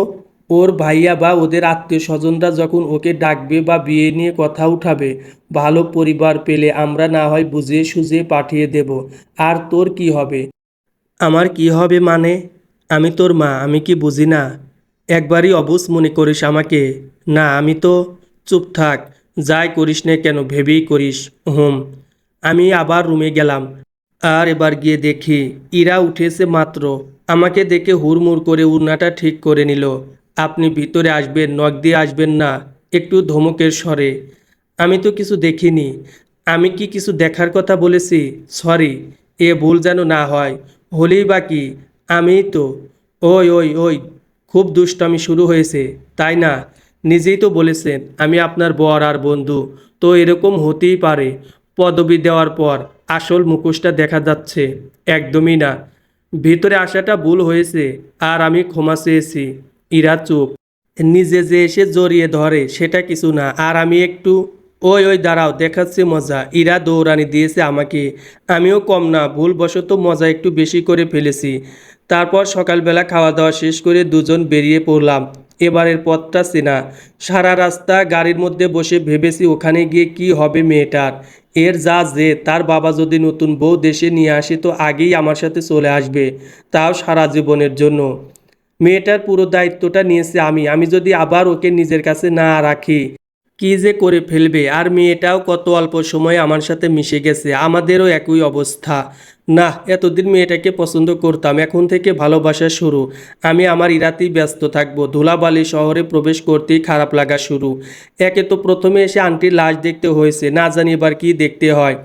ওর ভাইয়া বা ওদের আত্মীয় স্বজনরা যখন ওকে ডাকবে বা বিয়ে নিয়ে কথা উঠাবে, ভালো পরিবার পেলে আমরা না হয় বুঝিয়ে সুঝিয়ে পাঠিয়ে দেব। আর তোর কি হবে? আমার কি হবে মানে? আমি তোর মা, আমি কি বুঝি না? একবারই অবুঝ মনে করিস আমাকে? না, আমি তো। চুপ থাক। যাই করিস না কেন ভেবেই করিস। হুম। আমি আবার রুমে গেলাম। আর এবার গিয়ে দেখি ইরা উঠেছে মাত্র। আমাকে দেখে হুড়মুড় করে উড়নাটা ঠিক করে নিল। আপনি ভিতরে আসবেন, নখ দিয়ে আসবেন না? একটু ধমকের স্বরে। আমি তো কিছু দেখিনি। আমি কি কিছু দেখার কথা বলেছি? সরি। এ ভুল যেন না হয়। হলেই বা কি? আমিই তো। ওই ওই ওই, খুব দুষ্টামি শুরু হয়েছে, তাই না? নিজেই তো বলেছেন আমি আপনার বর আর বন্ধু। তো এরকম হতেই পারে। পদবি দেওয়ার পর আসল মুখোশটা দেখা যাচ্ছে। একদমই না। ভিতরে আসাটা ভুল হয়েছে, আর আমি ক্ষমা চেয়েছি। ইরা চুপ। নিজে যে এসে জড়িয়ে ধরে সেটা কিছু না, আর আমি একটু। ওই ওই দাঁড়াও, দেখাচ্ছে মজা। ইরা দৌড়ানি দিয়েছে আমাকে। আমিও কম না, ভুলবশত মজা একটু বেশি করে ফেলেছি। তারপর সকালবেলা খাওয়া দাওয়া শেষ করে দুজন বেরিয়ে পড়লাম। এবারের পথটা চেনা। সারা রাস্তা গাড়ির মধ্যে বসে ভেবেছি ওখানে গিয়ে কি হবে মেয়েটার। এর যা যে, তার বাবা যদি নতুন বউ দেশে নিয়ে আসে তো আগেই আমার সাথে চলে আসবে, তাও সারা জীবনের জন্য। মেয়েটার পুরো দায়িত্বটা নিয়েছে আমি। আমি যদি আবার ওকে নিজের কাছে না রাখি, কি যে করে ফেলবে। আর মেয়েটাও কত অল্প সময়ে আমার সাথে মিশে গেছে, আমাদেরও একই অবস্থা। না, এতদিন মেয়েটাকে পছন্দ করতাম, এখন থেকে ভালোবাসা শুরু। আমি আমার ইরাতেই ব্যস্ত থাকবো। ধুলাবালি শহরে প্রবেশ করতেই খারাপ লাগা শুরু। একে তো প্রথমে এসে আন্টির লাশ দেখতে হয়েছে, না জানি এবার কি দেখতে হয়।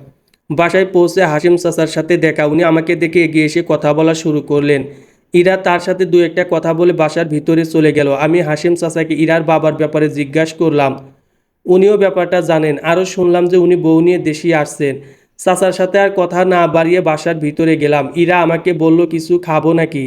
বাসায় পৌঁছে হাসিম চাচার সাথে দেখা। উনি আমাকে দেখে এগিয়ে এসে কথা বলা শুরু করলেন। ইরা তার সাথে দু একটা কথা বলে বাসার ভিতরে চলে গেল। আমি হাসিম চাচাকে ইরার বাবার ব্যাপারে জিজ্ঞাসা করলাম। উনিও ব্যাপারটা জানেন। আরও শুনলাম যে উনি বউ নিয়ে দেশে আসছেন। চাচার সাথে আর কথা না বাড়িয়ে বাসার ভিতরে গেলাম। ইরা আমাকে বলল, কিছু খাবো নাকি?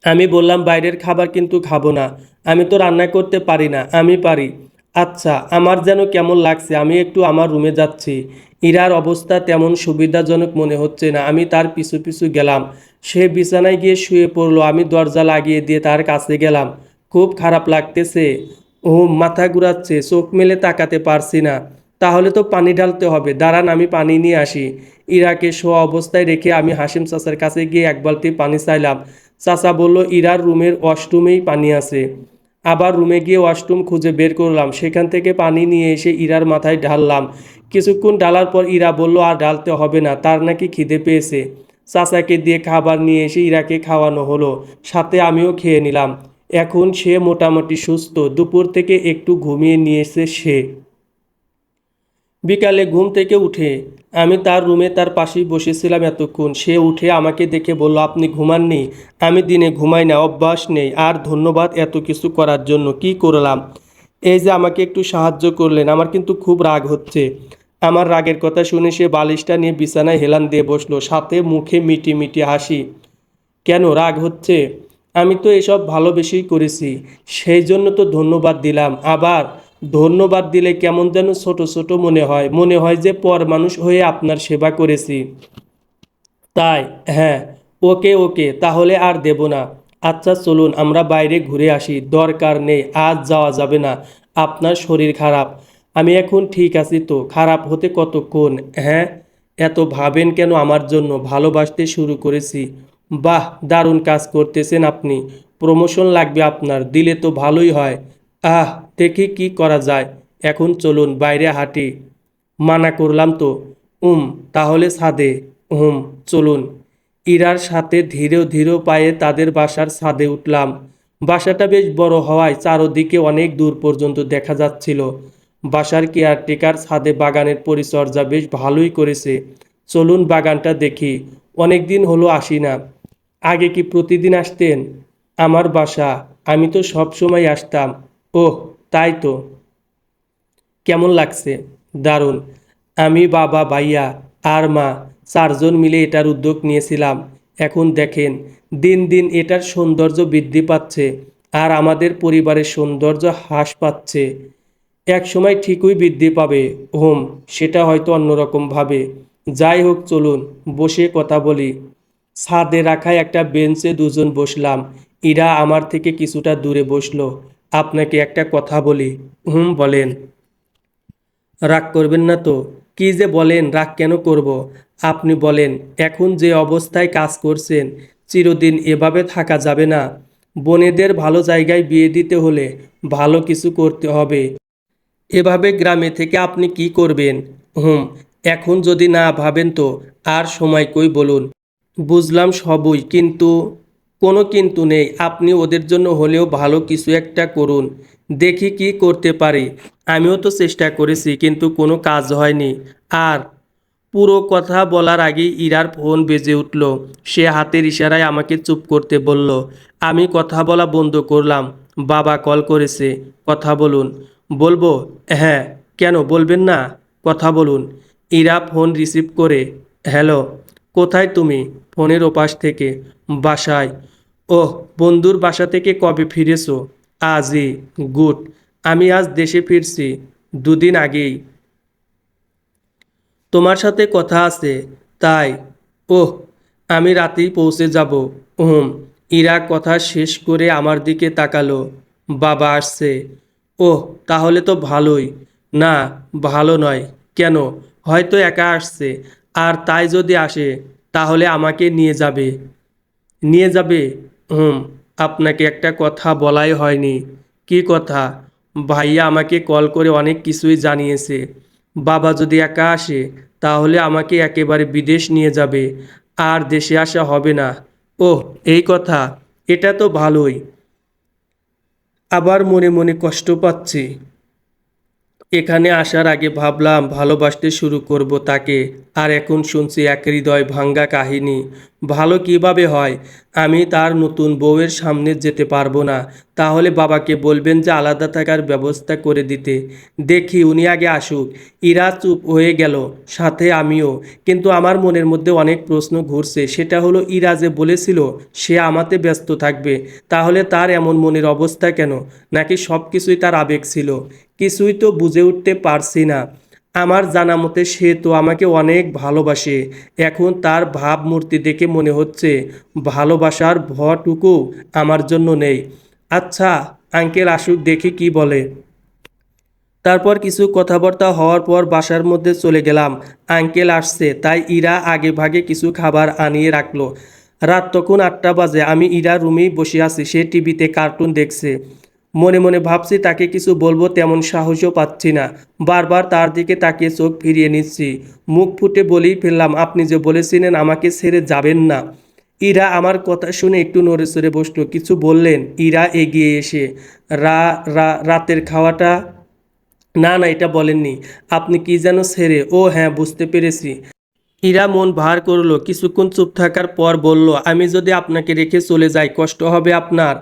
আমি বললাম, বাইরের খাবার কিন্তু খাবো না। আমি তো রান্না করতে পারি না। আমি পারি। আচ্ছা। আমার যেন কেমন লাগছে। আমি একটু আমার রুমে যাচ্ছি। ইরার অবস্থা তেমন সুবিধাজনক মনে হচ্ছে না। আমি তার পিছু পিছু গেলাম। সে বিছানায় গিয়ে শুয়ে পড়লো। আমি দরজা লাগিয়ে দিয়ে তার কাছে গেলাম। খুব খারাপ লাগতেছে। ও, মাথা ঘুরাচ্ছে, চোখ মেলে তাকাতে পারছি না। তাহলে তো পানি ঢালতে হবে। দাঁড়ান, আমি পানি নিয়ে আসি। ইরাকে শোয়া অবস্থায় রেখে আমি হাসিম চাচার কাছে গিয়ে এক বালতি পানি চাইলাম। চাচা বলল, ইরার রুমের ওয়াশরুমেই পানি আছে। আবার রুমে গিয়ে ওয়াশরুম খুঁজে বের করলাম। সেখান থেকে পানি নিয়ে এসে ইরার মাথায় ঢাললাম। কিছুক্ষণ ঢালার পর ইরা বলল, আর ঢালতে হবে না, তার নাকি খিদে পেয়েছে। চাচাকে দিয়ে খাবার নিয়ে এসে ইরাকে খাওয়ানো হলো। সাথে আমিও খেয়ে নিলাম। এখন সে মোটামুটি সুস্থ। দুপুর থেকে একটু ঘুমিয়ে নিয়েছে সে। বিকালে ঘুম থেকে উঠে আমি তার রুমে তার পাশেই বসেছিলাম এতক্ষণ। সে উঠে আমাকে দেখে বলল, আপনি ঘুমাননি? আমি দিনে ঘুমাই না, অভ্যাস নেই। আর ধন্যবাদ এত কিছু করার জন্য। কি করলাম? এই যে আমাকে একটু সাহায্য করলেন। আমার কিন্তু খুব রাগ হচ্ছে। আমার রাগের কথা শুনে সে বালিশটা নিয়ে বিছানায় হেলান দিয়ে বসলো, সাথে মুখে মিটি মিটি হাসি। কেন রাগ হচ্ছে? আমি তো এসব ভালোবেসেই করেছি, সেই জন্য তো ধন্যবাদ দিলাম। আবার ধন্যবাদ দিলে কেমন যেন ছোট ছোট মনে হয়, মনে হয় যে পর মানুষ হয়ে আপনার সেবা করেছি। তাই? হ্যাঁ। ওকে ওকে, তাহলে আর দেব না। আচ্ছা চলুন আমরা বাইরে ঘুরে আসি। দরকার নেই, আজ যাওয়া যাবে না। আপনার শরীর খারাপ। আমি এখন ঠিক আছি তো। খারাপ হতে কতক্ষণ? হ্যাঁ, এত ভাবেন কেন আমার জন্য? ভালোবাসতে শুরু করেছি। বাহ, দারুণ কাজ করতেছেন আপনি। প্রমোশন লাগবে আপনার, দিলে তো ভালোই হয়। আহ, দেখি কি করা যায়। এখন চলুন বাইরে হাঁটি। মানা করলাম তো। উম, তাহলে ছাদে। হুম, চলুন। ইরার সাথে ধীরে ধীরে পায়ে তাদের বাসার ছাদে উঠলাম। বাসাটা বেশ বড় হওয়ায় চারদিকে অনেক দূর পর্যন্ত দেখা যাচ্ছিল। বাসার কেয়ারটেকার ছাদে বাগানের পরিচর্যা বেশ ভালোই করেছে। চলুন বাগানটা দেখি। অনেক দিন হলো আসি না। আগে কি প্রতিদিন আসতেন আমার বাসা? আমি তো সব সময় আসতাম। ওহ, তাই তো। কেমন লাগছে? দারুণ। আমি, বাবা, ভাইয়া আর মা চারজন মিলে এটার উদ্যোগ নিয়েছিলাম। এখন দেখেন, দিন দিন এটার সৌন্দর্য বৃদ্ধি পাচ্ছে আর আমাদের পরিবারের সৌন্দর্য হ্রাস পাচ্ছে। এক সময় ঠিকই বৃদ্ধি পাবে। হোম, সেটা হয়তো অন্যরকমভাবে। যাই হোক, চলুন বসে কথা বলি। ছাদে রাখা একটা বেঞ্চে দুজন বসলাম। ইরা আমার থেকে কিছুটা দূরে বসলো। আপনাকে একটা কথা বলি। হুম, বলেন। রাগ করবেন না তো? কি যে বলেন, রাগ কেন করব? আপনি বলেন, এখন যে অবস্থায় কাজ করছেন, চিরদিন এভাবে থাকা যাবে না। বোনেদের ভালো জায়গায় বিয়ে দিতে হলে ভালো কিছু করতে হবে। এভাবে গ্রামে থেকে আপনি কি করবেন? হুম, এখন যদি না ভাবেন তো আর সময় কই বলুন। বুঝলাম সবই, কিন্তু কোনো কিন্তু নেই। আপনি ওদের জন্য হলেও ভালো কিছু একটা করুন। দেখি কি করতে পারি। আমিও তো চেষ্টা করেছি, কিন্তু কোনো কাজ হয়নি। আর পুরো কথা বলার আগেই ইরার ফোন বেজে উঠল। সে হাতের ইশারায় আমাকে চুপ করতে বলল। আমি কথা বলা বন্ধ করলাম। বাবা কল করেছে, কথা বলুন। বলবো? হ্যাঁ। কেন বলবেন না? কথা বলুন। ইরা ফোন রিসিভ করে, হ্যালো। কোথায় তুমি? ফোনের ওপাশ থেকে, বাসায়। ওহ, বন্ধুর বাসা থেকে কবে ফিরেছো? আজই। গুড। আমি আজ দেশে ফিরছি, দুদিন আগেই। তোমার সাথে কথা আছে? তাই? ওহ, আমি রাতেই পৌঁছে যাব। হুম। ইরা কথা শেষ করে আমার দিকে তাকালো। বাবা আসছে? ওহ, তাহলে তো ভালোই। না, ভালো নয়। কেন? হয়তো একা আসছে। আর তাই যদি আসে, তাহলে আমাকে নিয়ে যাবে। নিয়ে যাবে? হুম। আপনাকে একটা কথা বলাই হয়নি। কি কথা? ভাইয়া আমাকে কল করে অনেক কিছুই জানিয়েছে। বাবা যদি একা আসে, তাহলে আমাকে একেবারে বিদেশ নিয়ে যাবে। আর দেশে আসা হবে না। ওহ, এই কথা। এটা তো ভালোই। আবার মনে মনে কষ্ট পাচ্ছি। এখানে আসার আগে ভাবলাম ভালোবাসতে শুরু করব তাকে, আর এখন শুনছি এক হৃদয় ভাঙ্গা কাহিনী। ভালো কিভাবে হয়? আমি তার নতুন বউয়ের সামনে যেতে পারবো না। তাহলে বাবাকে বলবেন যে আলাদা থাকার ব্যবস্থা করে দিতে। দেখি উনি আগে আসুক। ইরা চুপ হয়ে গেল, সাথে আমিও। কিন্তু আমার মনের মধ্যে অনেক প্রশ্ন ঘুরছে। সেটা হলো, ইরা যে বলেছিল সে আমাতে ব্যস্ত থাকবে, তাহলে তার এমন মনের অবস্থা কেন? নাকি সব কিছুই তার আবেগ ছিল? কিছুই তো বুঝে উঠতে পারছি না। আমার জানা মতে সে তো আমাকে অনেক ভালোবাসে। এখন তার ভাবমূর্তি দেখে মনে হচ্ছে ভালোবাসার ভটুকু আমার জন্য নেই। আচ্ছা, আঙ্কেল আসুক, দেখি কি বলে। তারপর কিছু কথাবার্তা হওয়ার পর বাসার মধ্যে চলে গেলাম। আঙ্কেল আসছে, তাই ইরা আগে ভাগে কিছু খাবার আনিয়ে রাখলো। রাত তখন 8টা বাজে। আমি ইরার রুমেই বসে আছি। সে টিভিতে কার্টুন দেখছে। মনে মনে ভাবছি তাকে কিছু বলবো, তেমন সাহসও পাচ্ছি না। বারবার তার দিকে তাকিয়ে চোখ ফিরিয়ে নিচ্ছি। মুখ ফুটে বলেই ফেললাম, আপনি যে বলেছিলেন আমাকে ছেড়ে যাবেন না। ইরা আমার কথা শুনে একটু নড়েচড়ে বসলো। কিছু বললেন? ইরা এগিয়ে এসে, রাতের খাওয়াটা? না না, এটা বলেননি। আপনি কি যেন ছেড়ে? ও হ্যাঁ, বুঝতে পেরেছি। ইরা মন ভার করলো। কিছুক্ষণ চুপ থাকার পর বলল, আমি যদি আপনাকে রেখে চলে যাই কষ্ট হবে আপনার?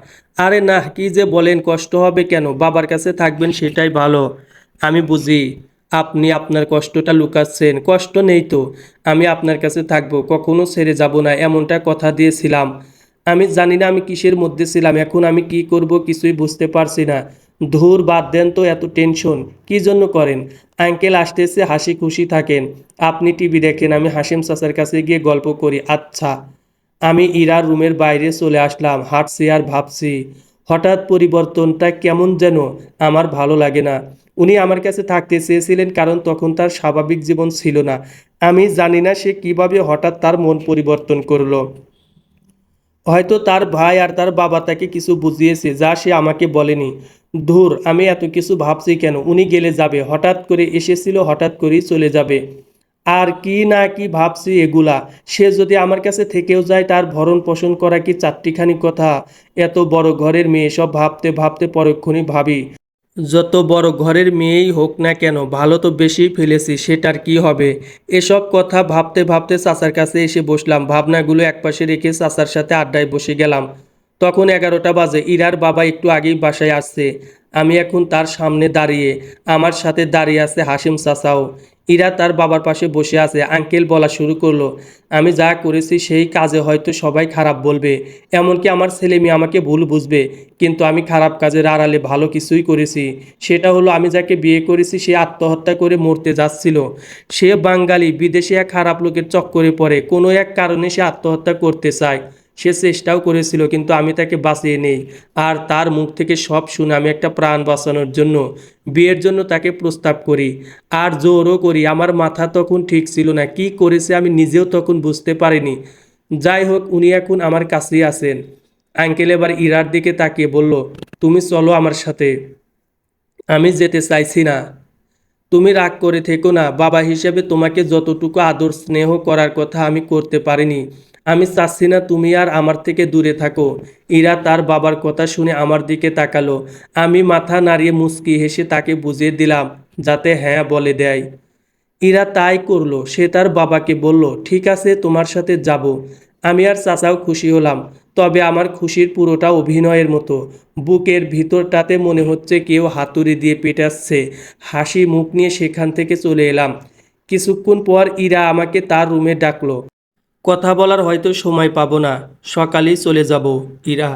আরে না, কি যে বলেন, কষ্ট হবে কেন? বাবার কাছে থাকবেন সেটাই ভালো। আমি বুঝি আপনি আপনার কষ্টটা লুকাচ্ছেন। কষ্ট নেই তো, আমি আপনার কাছে থাকবো, কখনো ছেড়ে যাব না, এমনটা কথা দিয়েছিলাম। আমি জানি না আমি কিসের মধ্যে ছিলাম, এখন আমি কি করব কিছুই বুঝতে পারছি না। ধুর, বাদ দেন তো, এত টেনশন কি জন্য করেন? আঙ্কেল আসতেছে, হাসি খুশি থাকেন। আপনি টিভি দেখেন, আমি হাসিম চাচার কাছে গিয়ে গল্প করি। আচ্ছা। আমি ইরার রুমের বাইরে চলে আসলাম, হাঁটছি আর ভাবছি। হঠাৎ পরিবর্তনটা কেমন যেন আমার ভালো লাগে না। উনি আমার কাছে থাকতে চেয়েছিলেন কারণ তখন তার স্বাভাবিক জীবন ছিল না। আমি জানি না সে কিভাবে হঠাৎ তার মন পরিবর্তন করলো। হয়তো তার ভাই আর তার বাবা তাকে কিছু বুঝিয়েছে যা সে আমাকে বলেনি। ধুর, আমি এত কিছু ভাবছি কেন? উনি গেলে যাবে, হঠাৎ করে এসেছিল, হঠাৎ করেই চলে যাবে। আর কি না কি ভাবছি এগুলা। সে যদি আমার কাছে থেকেও যায়, তার ভরণ পোষণ করা কি চারটিখানি কথা? এত বড় ঘরের মেয়ে, সব ভাবতে ভাবতে পরক্ষণই ভাবি, যত বড় ঘরের মেয়েই হোক না কেন, ভালো তো বেশি ফেলেছি, সেটার কি হবে? এসব কথা ভাবতে ভাবতে চাচার কাছে এসে বসলাম। ভাবনাগুলো একপাশে রেখে চাচার সাথে আড্ডায় বসে গেলাম। তখন 11টা বাজে। ইরার বাবা একটু আগেই বাসায় আসছে। আমি এখন তার সামনে দাঁড়িয়ে, আমার সাথে দাঁড়িয়ে আছে হাসিম চাচাও। ইরা তার বাবার পাশে বসে আছে। আঙ্কেল বলা শুরু করলো, আমি যা করেছি সেই কাজে হয়তো সবাই খারাপ বলবে, এমনকি আমার ছেলে মেয়ে আমাকে ভুল বুঝবে, কিন্তু আমি খারাপ কাজের আড়ালে ভালো কিছুই করেছি। সেটা হলো, আমি যাকে বিয়ে করেছি সে আত্মহত্যা করে মরতে যাচ্ছিল। সে বাঙালি, বিদেশে এক খারাপ লোকের চক্করে পড়ে, কোনো এক কারণে সে আত্মহত্যা করতে চায়। সে চেষ্টাও করেছিল, কিন্তু আমি তাকে বাঁচিয়ে নেই। আর তার মুখ থেকে সব শুনে আমি একটা প্রাণ বাঁচানোর জন্য বিয়ের জন্য তাকে প্রস্তাব করি। আর জোরও করি। আমার মাথা তখন ঠিক ছিল না, কি করেছে আমি নিজেও তখন বুঝতে পারিনি। যাই হোক, উনি এখন আমার কাছেই আছেন। আঙ্কেল এবার ইরার দিকে তাকিয়ে বলল, তুমি চলো আমার সাথে। আমি যেতে চাইছি না। তুমি রাগ করে থেকো না, বাবা হিসেবে তোমাকে যতটুকু আদর স্নেহ করার কথা আমি করতে পারিনি। আমি চাচ্ছি না তুমি আর আমার থেকে দূরে থাকো। ইরা তার বাবার কথা শুনে আমার দিকে তাকালো। আমি মাথা নাড়িয়ে মুচকি হেসে তাকে বুঝিয়ে দিলাম যাতে হ্যাঁ বলে দেয়। ইরা তাই করলো। সে তার বাবাকে বলল, ঠিক আছে, তোমার সাথে যাব। আমি আর চাচাও খুশি হলাম। তবে আমার খুশির পুরোটা অভিনয়ের মতো। বুকের ভিতরটাতে মনে হচ্ছে কেউ হাতুড়ি দিয়ে পেটাচ্ছে। হাসি মুখ নিয়ে সেখান থেকে চলে এলাম। কিছুক্ষণ পর ইরা আমাকে তার রুমে ডাকলো। কথা বলার হয়তো সময় পাবো না, সকালেই চলে যাব। ইরা,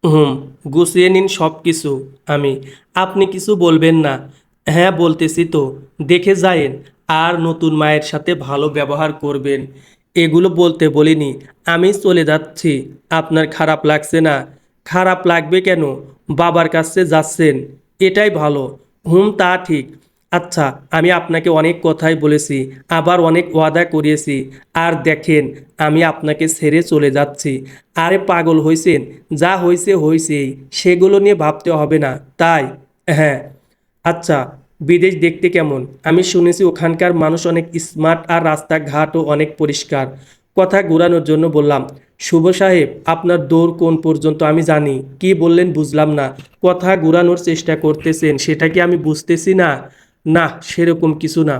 হুম, গুছিয়ে নিন সব কিছু। আমি, আপনি কিছু বলবেন না? হ্যাঁ বলতেছি তো, দেখে যায়েন। আর নতুন মায়ের সাথে ভালো ব্যবহার করবেন। এগুলো বলতে বলিনি। আমি চলে যাচ্ছি। আপনার খারাপ লাগছে না? খারাপ লাগবে কেন? বাবার কাছে যাচ্ছেন, এটাই ভালো। হুম, তা ঠিক। আচ্ছা, আমি আপনাকে অনেক কথাই বলেছি, আবার অনেক ওয়াদা করিয়েছি। আর দেখেন, আমি আপনাকে ছেড়ে চলে যাচ্ছি। আরে পাগল হয়েছেন? যা হয়েছে হয়েছেই, সেগুলো নিয়ে ভাবতে হবে না, তাই? হ্যাঁ। আচ্ছা, বিদেশ দেখতে কেমন? আমি শুনেছি ওখানকার মানুষ অনেক স্মার্ট আর রাস্তাঘাটও অনেক পরিষ্কার। কথা ঘোরানোর জন্য বললাম, শুভ সাহেব, আপনার দৌড় কোন পর্যন্ত আমি জানি। কি বললেন বুঝলাম না। কথা ঘোরানোর চেষ্টা করতেছেন, সেটা কি আমি বুঝতেছি না? না, সেরকম কিছু না।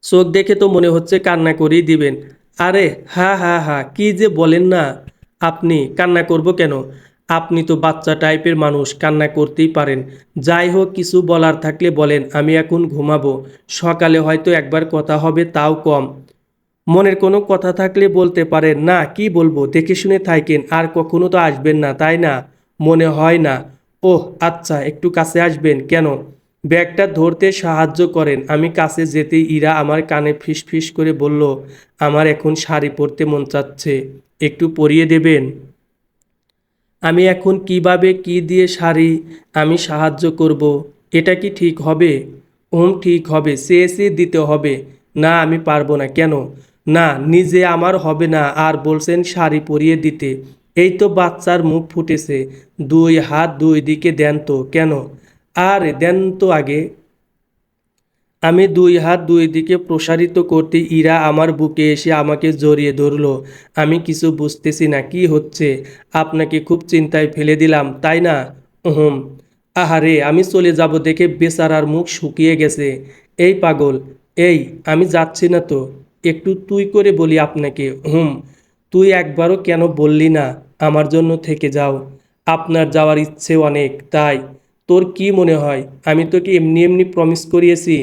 চোখ দেখে তো মনে হচ্ছে কান্না করেই দিবেন। আরে হা হা হা, কি যে বলেন না। আপনি কান্না করব কেন? আপনি তো বাচ্চা টাইপের মানুষ, কান্না করতেই পারেন। যাই হোক, কিছু বলার থাকলে বলেন, আমি এখন ঘুমাবো। সকালে হয়তো একবার কথা হবে, তাও কম। মনের কোনো কথা থাকলে বলতে পারেন। না, কি বলবো, দেখে শুনে থাকেন, আর কখনো তো আসবেন না, তাই না? মনে হয় না। ওহ আচ্ছা, একটু কাছে আসবেন কেন? ব্যাগটা ধরতে সাহায্য করেন। আমি কাছে যেতেই ইরা আমার কানে ফিস ফিস করে বলল, আমার এখন শাড়ি পরতে মন চাচ্ছে, একটু পরিয়ে দেবেন? আমি এখন কিভাবে কি দিয়ে শাড়ি আমি সাহায্য করব? এটা কি ঠিক হবে? ঠিক হবে, চেয়ে দিতে হবে। না, আমি পারবো না। কেন? না, নিজে আমার হবে না, আর বলছেন শাড়ি পরিয়ে দিতে। এই তো বাচ্চার মুখ ফুটেছে, দুই হাত দুই দিকে দেন তো। কেন? আরে দেন তো আগে। আমি দুই হাত দুই দিকে প্রসারিত করতে ইরা আমার বুকে এসে আমাকে জড়িয়ে ধরলো। আমি কিছু বুঝতেছি না কি হচ্ছে। আপনাকে খুব চিন্তায় ফেলে দিলাম, তাই না? হুম। আহারে, আমি চলে যাব দেখে বেচারার মুখ শুকিয়ে গেছে। এই পাগল, এই, আমি যাচ্ছি না তো। একটু তুই করে বলি আপনাকে। হুম। তুই একবারও কেন বললি না আমার জন্য থেকে যাও? আপনার যাওয়ার ইচ্ছে অনেক, তাই। তোর কি মনে হয় আমি তোকে এমনি এমনি প্রমিস করিয়েছি?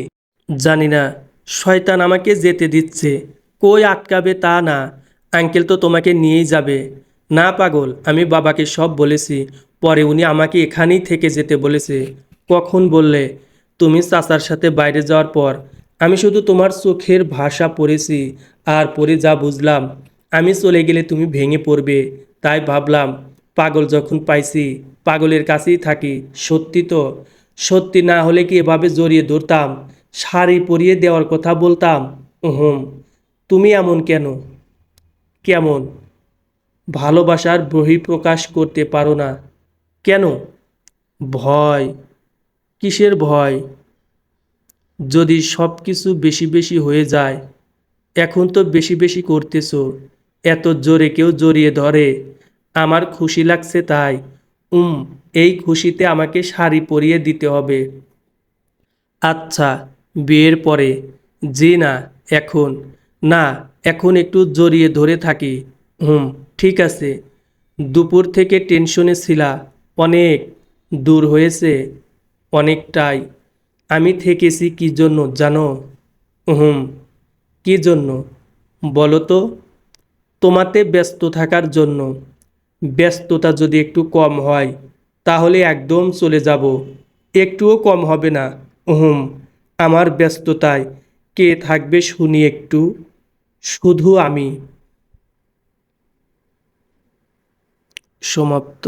জানি না, শয়তান আমাকে যেতে দিচ্ছে। কই আটকাবে তা না। আঙ্কেল তো তোমাকে নিয়েই যাবে। না পাগল, আমি বাবাকে সব বলেছি। পরে উনি আমাকে এখানেই থেকে যেতে বলেছে। কখন বললে? তুমি চাচার সাথে বাইরে যাওয়ার পর। আমি শুধু তোমার চোখের ভাষা পড়েছি, আর পড়ে যা বুঝলাম, আমি চলে গেলে তুমি ভেঙে পড়বে। তাই ভাবলাম, পাগল যখন পাইছি, পাগলের কাছেই থাকি। সত্যি তো? সত্যি না হলে কি এভাবে জড়িয়ে ধরতাম, শাড়ি পরিয়ে দেওয়ার কথা বলতাম? হুম। তুমি এমন কেন? কেমন? ভালোবাসার বহিঃপ্রকাশ করতে পারো না কেন? ভয়? কিসের ভয়? যদি সব কিছু বেশি বেশি হয়ে যায়। এখন তো বেশি বেশি করতেছো। এত জোরে কেউ জড়িয়ে ধরে? আমার খুশি লাগছে তাই। উম এই খুশিতে আমাকে শাড়ি পরিয়ে দিতে হবে? আচ্ছা, বিয়ের পরে? জি না, এখন। না, এখন একটু জড়িয়ে ধরে থাকি। হুম, ঠিক আছে। দুপুর থেকে টেনশনে ছিলা, অনেক দূর হয়েছে, অনেকটাই। আমি থেকেছি কি জন্য জানো? হুম, কি জন্য? বলো তো। তোমাতে ব্যস্ত থাকার জন্য। ব্যস্ততা যদি একটু কম হয় তাহলে একদম চলে যাব। একটুও কম হবে না। হুম। আমার ব্যস্ততায় কে থাকবে শুনি একটু? শুধু আমি। সমাপ্ত।